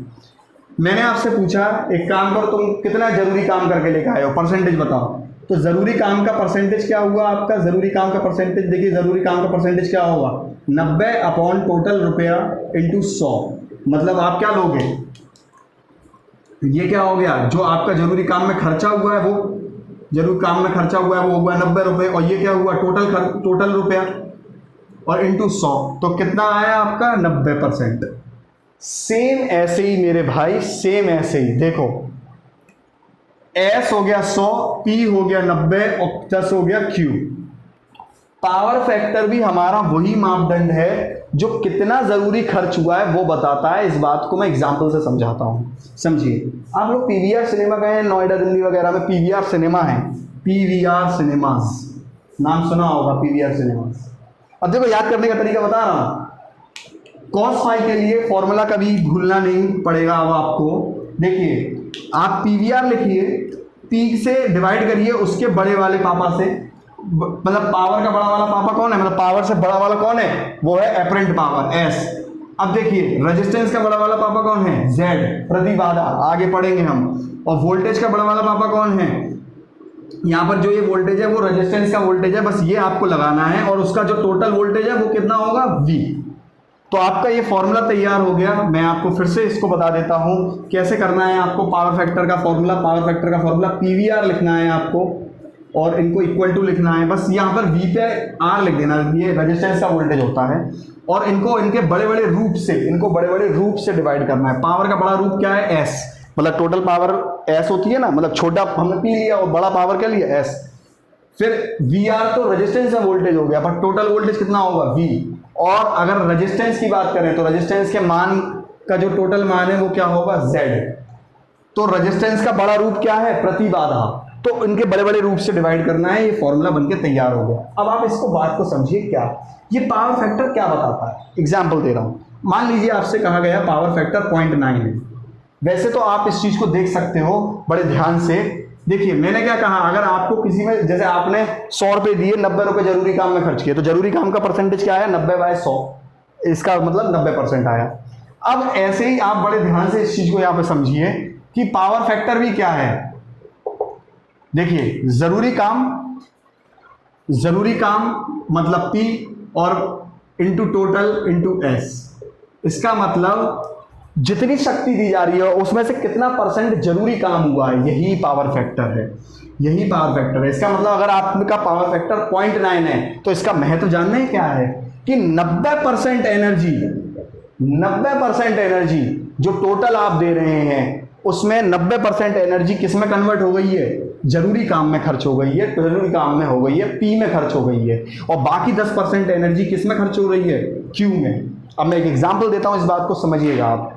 मैंने आपसे पूछा, एक काम करो, तुम कितना जरूरी काम करके लेके आए हो, परसेंटेज बताओ। तो जरूरी काम का परसेंटेज क्या हुआ आपका? जरूरी काम का परसेंटेज देखिए, जरूरी काम का परसेंटेज क्या होगा? 90 अपॉन टोटल रुपया इंटू 100। मतलब आप क्या लोगे, ये क्या हो गया, जो आपका जरूरी काम में खर्चा हुआ है, वो जरूरी काम में खर्चा हुआ है वो हुआ 90 रुपये, और ये क्या हुआ, टोटल रुपया, और इंटू 100, तो कितना आया आपका? 90%। सेम ऐसे ही मेरे भाई, सेम ऐसे ही देखो, S हो गया 100, P हो गया 90 और 10 हो गया Q। पावर फैक्टर भी हमारा वही मापदंड है जो कितना जरूरी खर्च हुआ है वो बताता है। इस बात को मैं एग्जांपल से समझाता हूं, समझिए। आप लोग पीवीआर सिनेमा गए हैं, नोएडा दिल्ली वगैरह में पीवीआर सिनेमा है, पीवीआर सिनेमास, नाम सुना होगा पीवीआर सिनेमास। अब देखो, याद करने का तरीका बता रहा हूं। कॉस फाई के लिए फॉर्मूला कभी भूलना नहीं पड़ेगा। अब आपको देखिए, आप पीवीआर लिखिए, पी से डिवाइड करिए उसके बड़े वाले पापा से, मतलब पावर का बड़ा वाला पापा कौन है, मतलब पावर से बड़ा वाला कौन है, वो है एपरेंट पावर, S। अब देखिए, रेजिस्टेंस का बड़ा वाला पापा कौन है, Z, प्रतिबाधा, आगे पढ़ेंगे हम। और वोल्टेज का बड़ा वाला पापा कौन है, यहाँ पर जो ये वोल्टेज है वो रेजिस्टेंस का वोल्टेज है, बस ये आपको लगाना है। और उसका जो टोटल वोल्टेज है वो कितना होगा, V। तो आपका ये फॉर्मूला तैयार हो गया। मैं आपको फिर से इसको बता देता हूं कैसे करना है आपको। पावर फैक्टर का फॉर्मूला, पावर फैक्टर का फॉर्मूला पीवीआर लिखना है आपको, और इनको इक्वल टू लिखना है। बस यहाँ पर V पे R लिख देना, ये रेजिस्टेंस का वोल्टेज होता है। और इनको इनके बड़े बड़े रूप से, इनको बड़े बड़े रूप से डिवाइड करना है। पावर का बड़ा रूप क्या है, S, मतलब टोटल पावर S होती है ना, मतलब छोटा हमने P लिया और बड़ा पावर क्या लिया, S। फिर VR तो रेजिस्टेंस का वोल्टेज हो गया, पर टोटल वोल्टेज कितना होगा, V। और अगर रेजिस्टेंस की बात करें तो रेजिस्टेंस के मान का जो टोटल मान है वो क्या होगा, Z। तो रेजिस्टेंस का बड़ा रूप क्या है, प्रतिबाधा। तो इनके बड़े बड़े रूप से डिवाइड करना है, ये फॉर्मूला बनके तैयार हो गया। अब आप इसको बात को समझिए, क्या ये पावर फैक्टर क्या बताता है। एग्जांपल दे रहा हूं, मान लीजिए आपसे कहा गया पावर फैक्टर 0.9 है। वैसे तो आप इस चीज को देख सकते हो बड़े ध्यान से। देखिए, मैंने क्या कहा, अगर आपको किसी में, जैसे आपने 100 रुपए दिए, 90 रुपए जरूरी काम में खर्च किए, तो जरूरी काम का परसेंटेज क्या आया, 90/100, इसका मतलब 90% आया। अब ऐसे ही आप बड़े ध्यान से इस चीज को यहां पे समझिए कि पावर फैक्टर भी क्या है। देखिए, जरूरी काम मतलब P और इंटू टोटल इंटू S। इसका मतलब जितनी शक्ति दी जा रही है उसमें से कितना परसेंट जरूरी काम हुआ है, यही पावर फैक्टर है, यही पावर फैक्टर है। इसका मतलब अगर आपका पावर फैक्टर 0.9 है तो इसका महत्व जानना है क्या है कि 90% एनर्जी 90% एनर्जी जो टोटल आप दे रहे हैं उसमें 90% एनर्जी किस में कन्वर्ट हो गई है? जरूरी काम में खर्च हो गई है, जरूरी काम में हो गई है, पी में खर्च हो गई है, और बाकी 10% एनर्जी किस में खर्च हो रही है? क्यू में। अब मैं एक एग्जांपल देता हूं, इस बात को समझिएगा आप।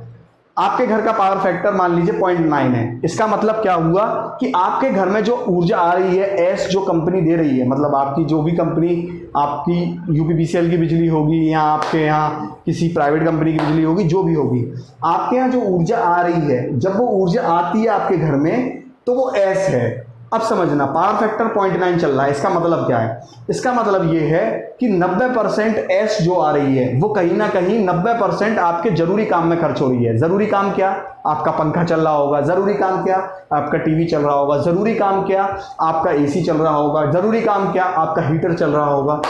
आपके घर का पावर फैक्टर मान लीजिए 0.9 है। इसका मतलब क्या हुआ कि आपके घर में जो ऊर्जा आ रही है, एस जो कंपनी दे रही है, मतलब आपकी जो भी कंपनी, आपकी यूपीपीसीएल की बिजली होगी या आपके यहाँ किसी प्राइवेट कंपनी की बिजली होगी, जो भी होगी, आपके यहाँ जो ऊर्जा आ रही है, जब वो ऊर्जा आती है आपके घर में तो वो एस है। अब समझना, पावर फैक्टर 0.9 चल रहा है, इसका मतलब क्या है? इसका मतलब ये है कि 90% एस जो आ रही है वो कहीं ना कहीं 90% आपके जरूरी काम में खर्च हो रही है। जरूरी काम क्या? आपका पंखा चल रहा होगा। जरूरी काम क्या? आपका टीवी चल रहा होगा। जरूरी काम क्या? आपका एसी चल रहा होगा। जरूरी काम क्या? आपका हीटर चल रहा होगा।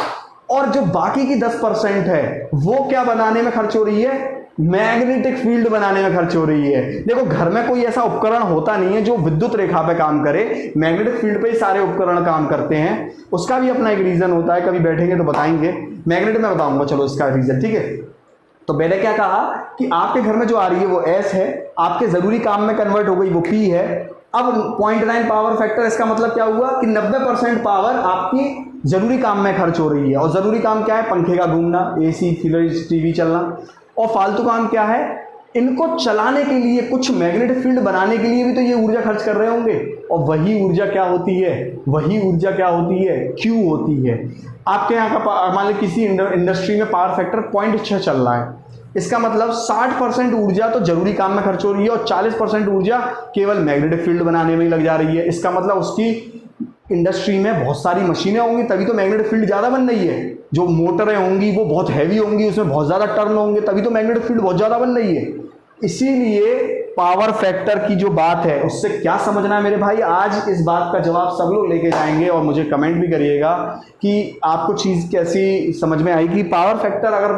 और जो बाकी की 10% है वो क्या बनाने में खर्च हो रही है? मैग्नेटिक फील्ड बनाने में खर्च हो रही है। देखो, घर में कोई ऐसा उपकरण होता नहीं है जो विद्युत रेखा पे काम करे, मैग्नेटिक फील्ड पे ही सारे उपकरण काम करते हैं। उसका भी अपना एक रीजन होता है, कभी बैठेंगे तो बताएंगे। मैग्नेट में बताऊंगा, चलो इसका रीजन, ठीक है। तो मैंने क्या कहा कि आपके घर में जो आ रही है वो एस है, आपके जरूरी काम में कन्वर्ट हो गई वो पी है। अब 0.9 पावर फैक्टर, इसका मतलब क्या हुआ कि 90% पावर आपकी जरूरी काम में खर्च हो रही है। और जरूरी काम क्या है? पंखे का घूमना, एसी, फ्रिज, टीवी चलना। और फालतू काम क्या है? इनको चलाने के लिए, कुछ मैग्नेटिक फील्ड बनाने के लिए भी तो ये ऊर्जा खर्च कर रहे होंगे। और वही ऊर्जा क्या होती है? वही ऊर्जा क्या होती है? क्यू होती है। आपके यहाँ का मान लीजिए किसी इंडस्ट्री में पावर फैक्टर 0.6 चल रहा है। इसका मतलब 60% ऊर्जा तो जरूरी काम में खर्च हो रही है और 40% ऊर्जा केवल मैग्नेटिक फील्ड बनाने में ही लग जा रही है। इसका मतलब उसकी इंडस्ट्री में बहुत सारी मशीनें होंगी, तभी तो मैग्नेटिक फील्ड ज़्यादा बन रही है। जो मोटरें होंगी वो बहुत हैवी होंगी, उसमें बहुत ज़्यादा टर्न होंगे, तभी तो मैग्नेटिक फील्ड बहुत ज़्यादा बन रही है। इसीलिए पावर फैक्टर की जो बात है उससे क्या समझना है मेरे भाई, आज इस बात का जवाब सब लोग लेके जाएंगे और मुझे कमेंट भी करिएगा कि आपको चीज़ कैसी समझ में आई। कि पावर फैक्टर अगर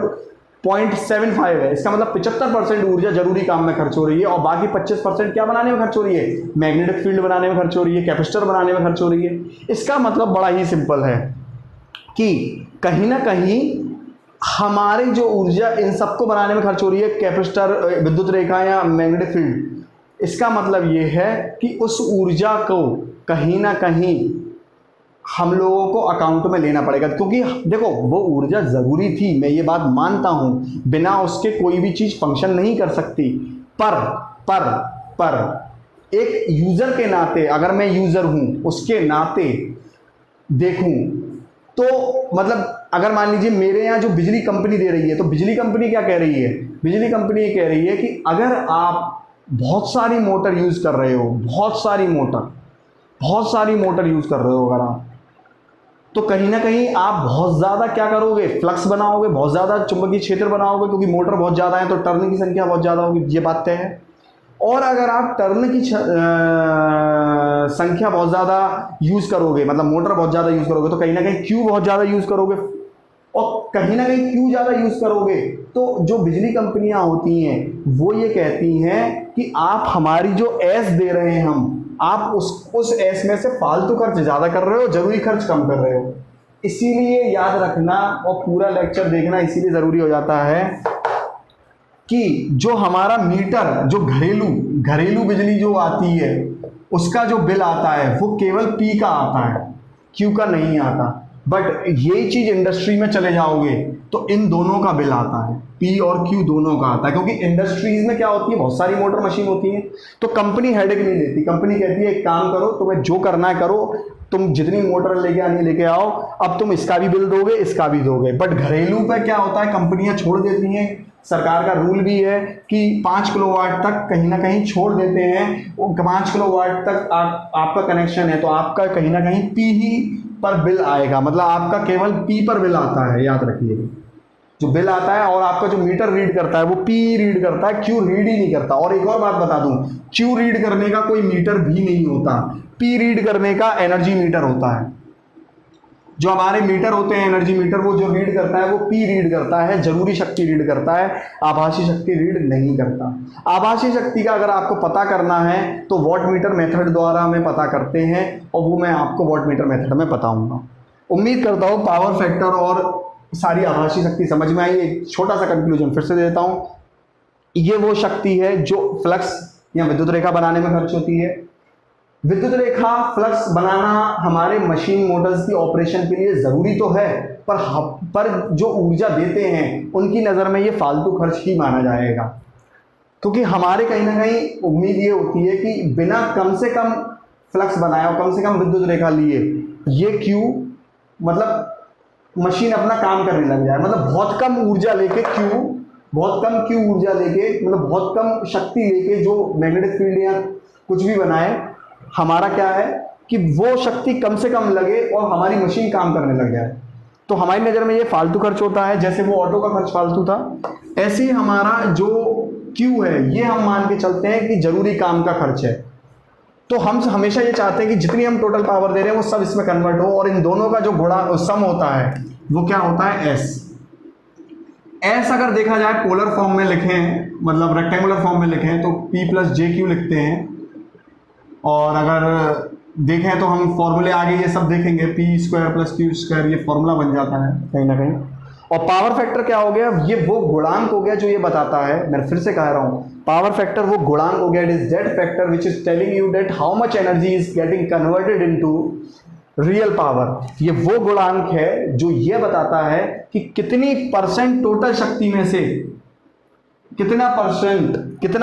0.75 है, इसका मतलब 75% ऊर्जा जरूरी काम में खर्च हो रही है और बाकी 25% क्या बनाने में खर्च हो रही है? मैग्नेटिक फील्ड बनाने में खर्च हो रही है, कैपेसिटर बनाने में खर्च हो रही है। इसका मतलब बड़ा ही सिंपल है कि कहीं ना कहीं हमारी जो ऊर्जा इन सबको बनाने में खर्च हो रही है, कैपेसिटर, विद्युत रेखा या मैग्नेटिक फील्ड, इसका मतलब ये है कि उस ऊर्जा को कहीं ना कहीं हम लोगों को अकाउंट में लेना पड़ेगा। क्योंकि देखो, वो ऊर्जा ज़रूरी थी, मैं ये बात मानता हूँ, बिना उसके कोई भी चीज़ फंक्शन नहीं कर सकती। पर एक यूज़र के नाते, अगर मैं यूज़र हूँ उसके नाते देखूँ तो मतलब अगर मान लीजिए मेरे यहाँ जो बिजली कंपनी दे रही है, तो बिजली कंपनी क्या कह रही है? बिजली कंपनी ये कह रही है कि अगर आप बहुत सारी मोटर यूज़ कर रहे हो, बहुत सारी मोटर यूज़ कर रहे हो अगर आप, तो कहीं ना कहीं आप बहुत ज़्यादा क्या करोगे? फ्लक्स बनाओगे, बहुत ज़्यादा चुंबकीय क्षेत्र बनाओगे, क्योंकि मोटर बहुत ज़्यादा है तो टर्न की संख्या बहुत ज़्यादा होगी, ये बात तय है। और अगर आप टर्न की संख्या बहुत ज़्यादा यूज़ करोगे, मतलब मोटर बहुत ज़्यादा यूज़ करोगे, तो कहीं ना कहीं क्यू बहुत ज़्यादा यूज़ करोगे। और कहीं ना कहीं क्यू ज़्यादा यूज़ करोगे तो जो बिजली कंपनियां होती हैं वो ये कहती हैं कि आप हमारी जो एस दे रहे हैं हम, आप उस एस में से फालतू खर्च ज़्यादा कर रहे हो, जरूरी खर्च कम कर रहे हो। इसीलिए याद रखना और पूरा लेक्चर देखना इसीलिए ज़रूरी हो जाता है कि जो हमारा मीटर, जो घरेलू बिजली जो आती है उसका जो बिल आता है वो केवल पी का आता है, क्यू का नहीं आता। बट यही चीज़ इंडस्ट्री में चले जाओगे तो इन दोनों का बिल आता है, पी और क्यू दोनों का आता है। क्योंकि इंडस्ट्रीज में क्या होती है, बहुत सारी मोटर मशीन होती हैं, तो कंपनी हेडेक नहीं लेती। कंपनी कहती है एक काम करो, तुम्हें जो करना है करो, तुम जितनी मोटर लेके आनी लेके आओ, अब तुम इसका भी बिल दोगे, इसका भी दोगे। बट घरेलू पे क्या होता है, कंपनियां छोड़ देती हैं, सरकार का रूल भी है कि 5 किलोवाट तक कहीं ना कहीं छोड़ देते हैं। वो 5 किलोवाट तक आपका कनेक्शन है तो आपका कहीं ना कहीं पी ही पर बिल आएगा, मतलब आपका केवल पी पर बिल आता है, याद रखिएगा। जो बिल आता है और आपका जो मीटर रीड करता है वो पी रीड करता है, क्यू रीड ही नहीं करता। और एक और बात बता दूं, क्यू रीड करने का कोई मीटर भी नहीं होता, पी रीड करने का एनर्जी मीटर होता है। जो हमारे मीटर होते हैं, एनर्जी मीटर, वो जो रीड करता है वो पी रीड करता है, जरूरी शक्ति रीड करता है, आभासी शक्ति रीड नहीं करता। आभासी शक्ति का अगर आपको पता करना है तो वॉट मीटर मेथड द्वारा हमें पता करते हैं और वो मैं आपको वॉट मीटर मेथड में बताऊंगा। उम्मीद करता हूँ पावर फैक्टर और सारी आभासी शक्ति समझ में आई। एक छोटा सा कंक्लूजन फिर से देता हूँ, ये वो शक्ति है जो फ्लक्स या विद्युत रेखा बनाने में खर्च होती है। विद्युत रेखा फ्लक्स बनाना हमारे मशीन मोटर्स की ऑपरेशन के लिए ज़रूरी तो है, पर जो ऊर्जा देते हैं उनकी नज़र में ये फालतू खर्च ही माना जाएगा, क्योंकि हमारे कहीं ना कहीं उम्मीद ये होती है कि बिना कम से कम फ्लक्स बनाया और कम से कम विद्युत रेखा लिए ये क्यू मतलब मशीन अपना काम करने लग जाए, मतलब बहुत कम ऊर्जा लेके बहुत कम क्यू ऊर्जा लेके, मतलब बहुत कम शक्ति लेके जो मैग्नेटिक फील्ड या कुछ भी बनाए, हमारा क्या है कि वो शक्ति कम से कम लगे और हमारी मशीन काम करने लग जाए। तो हमारी नज़र में ये फालतू खर्च होता है। जैसे वो ऑटो का खर्च फालतू था, ऐसे ही हमारा जो क्यू है ये हम मान के चलते हैं कि जरूरी काम का खर्च है। तो हम हमेशा ये चाहते हैं कि जितनी हम टोटल पावर दे रहे हैं वो सब इसमें कन्वर्ट हो, और इन दोनों का जो गुणा सम होता है वो क्या होता है, एस अगर देखा जाए पोलर फॉर्म में लिखें, मतलब रेक्टेंगुलर फॉर्म में लिखें तो P प्लस जे क्यू लिखते हैं, और अगर देखें तो हम फॉर्मूले आगे ये सब देखेंगे, P square plus Q square, ये फॉर्मूला बन जाता है कहीं ना कहीं। और पावर फैक्टर क्या हो गया, ये वो गुणांक हो गया जो ये बताता है, मैं फिर से कह रहा हूँ, पावर फैक्टर वो गुणांक हो गया, it is that factor which is telling you that how much energy is getting converted into real power. ये वो गुणांक है जो ये बताता है कि कितनी परसेंट टोटल शक्ति में से कितना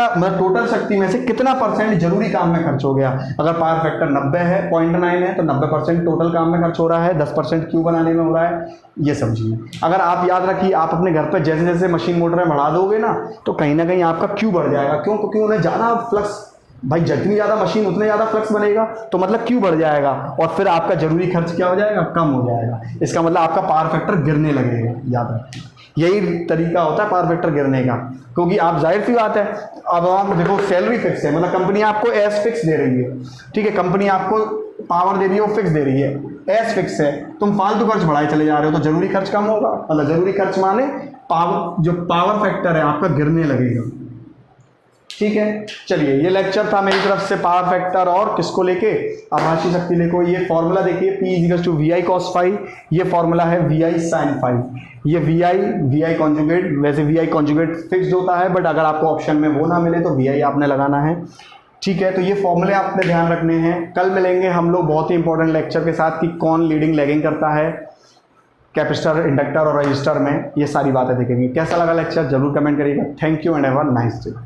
मतलब टोटल शक्ति में से कितना परसेंट जरूरी काम में खर्च हो गया। अगर पावर फैक्टर 90 है, 0.9 है, तो 90% टोटल काम में खर्च हो रहा है, 10% क्यू बनाने में हो रहा है, ये समझिए। अगर आप याद रखिए, आप अपने घर पर जैसे जैसे मशीन मोटर में बढ़ा दोगे ना, तो कहीं ना कहीं आपका क्यू बढ़ जाएगा। क्यों? क्योंकि उन्हें ज़्यादा फ्लक्स, भाई जितनी ज़्यादा मशीन उतने ज़्यादा फ्लक्स बनेगा, तो मतलब क्यू बढ़ जाएगा, और फिर आपका जरूरी खर्च क्या हो जाएगा, कम हो जाएगा। इसका मतलब आपका पावर फैक्टर गिरने लगेगा। याद रखिए, यही तरीका होता है पावर फैक्टर गिरने का, क्योंकि आप जाहिर सी बात है, अब आप देखो सैलरी फिक्स है, मतलब कंपनी आपको एस फिक्स दे रही है, ठीक है, कंपनी आपको पावर दे रही है, वो फिक्स दे रही है, एस फिक्स है, तुम फालतू खर्च बढ़ाए चले जा रहे हो, तो जरूरी खर्च कम होगा, मतलब जरूरी खर्च माने पावर, जो पावर फैक्टर है आपका गिरने लगेगा। ठीक है, चलिए, ये लेक्चर था मेरी तरफ से पावर फैक्टर और किसको लेके, आभासी शक्ति लेको। ये फॉर्मूला देखिए, P equals to V I cos phi, ये फॉर्मूला है वी आई साइन फाई। ये वी आई कॉन्जुगेट, वैसे वी आई कॉन्जुगेट फिक्स्ड होता है, बट अगर आपको ऑप्शन में वो ना मिले तो वी आई आपने लगाना है। ठीक है, तो ये फॉर्मूले आपने ध्यान रखने हैं। कल मिलेंगे हम लोग बहुत ही इंपॉर्टेंट लेक्चर के साथ कि कौन लीडिंग लैगिंग करता है कैपेसिटर, इंडक्टर और रजिस्टर में, ये सारी बातें देखेंगे। कैसा लगा लेक्चर जरूर कमेंट करिएगा। Thank you and have a nice day.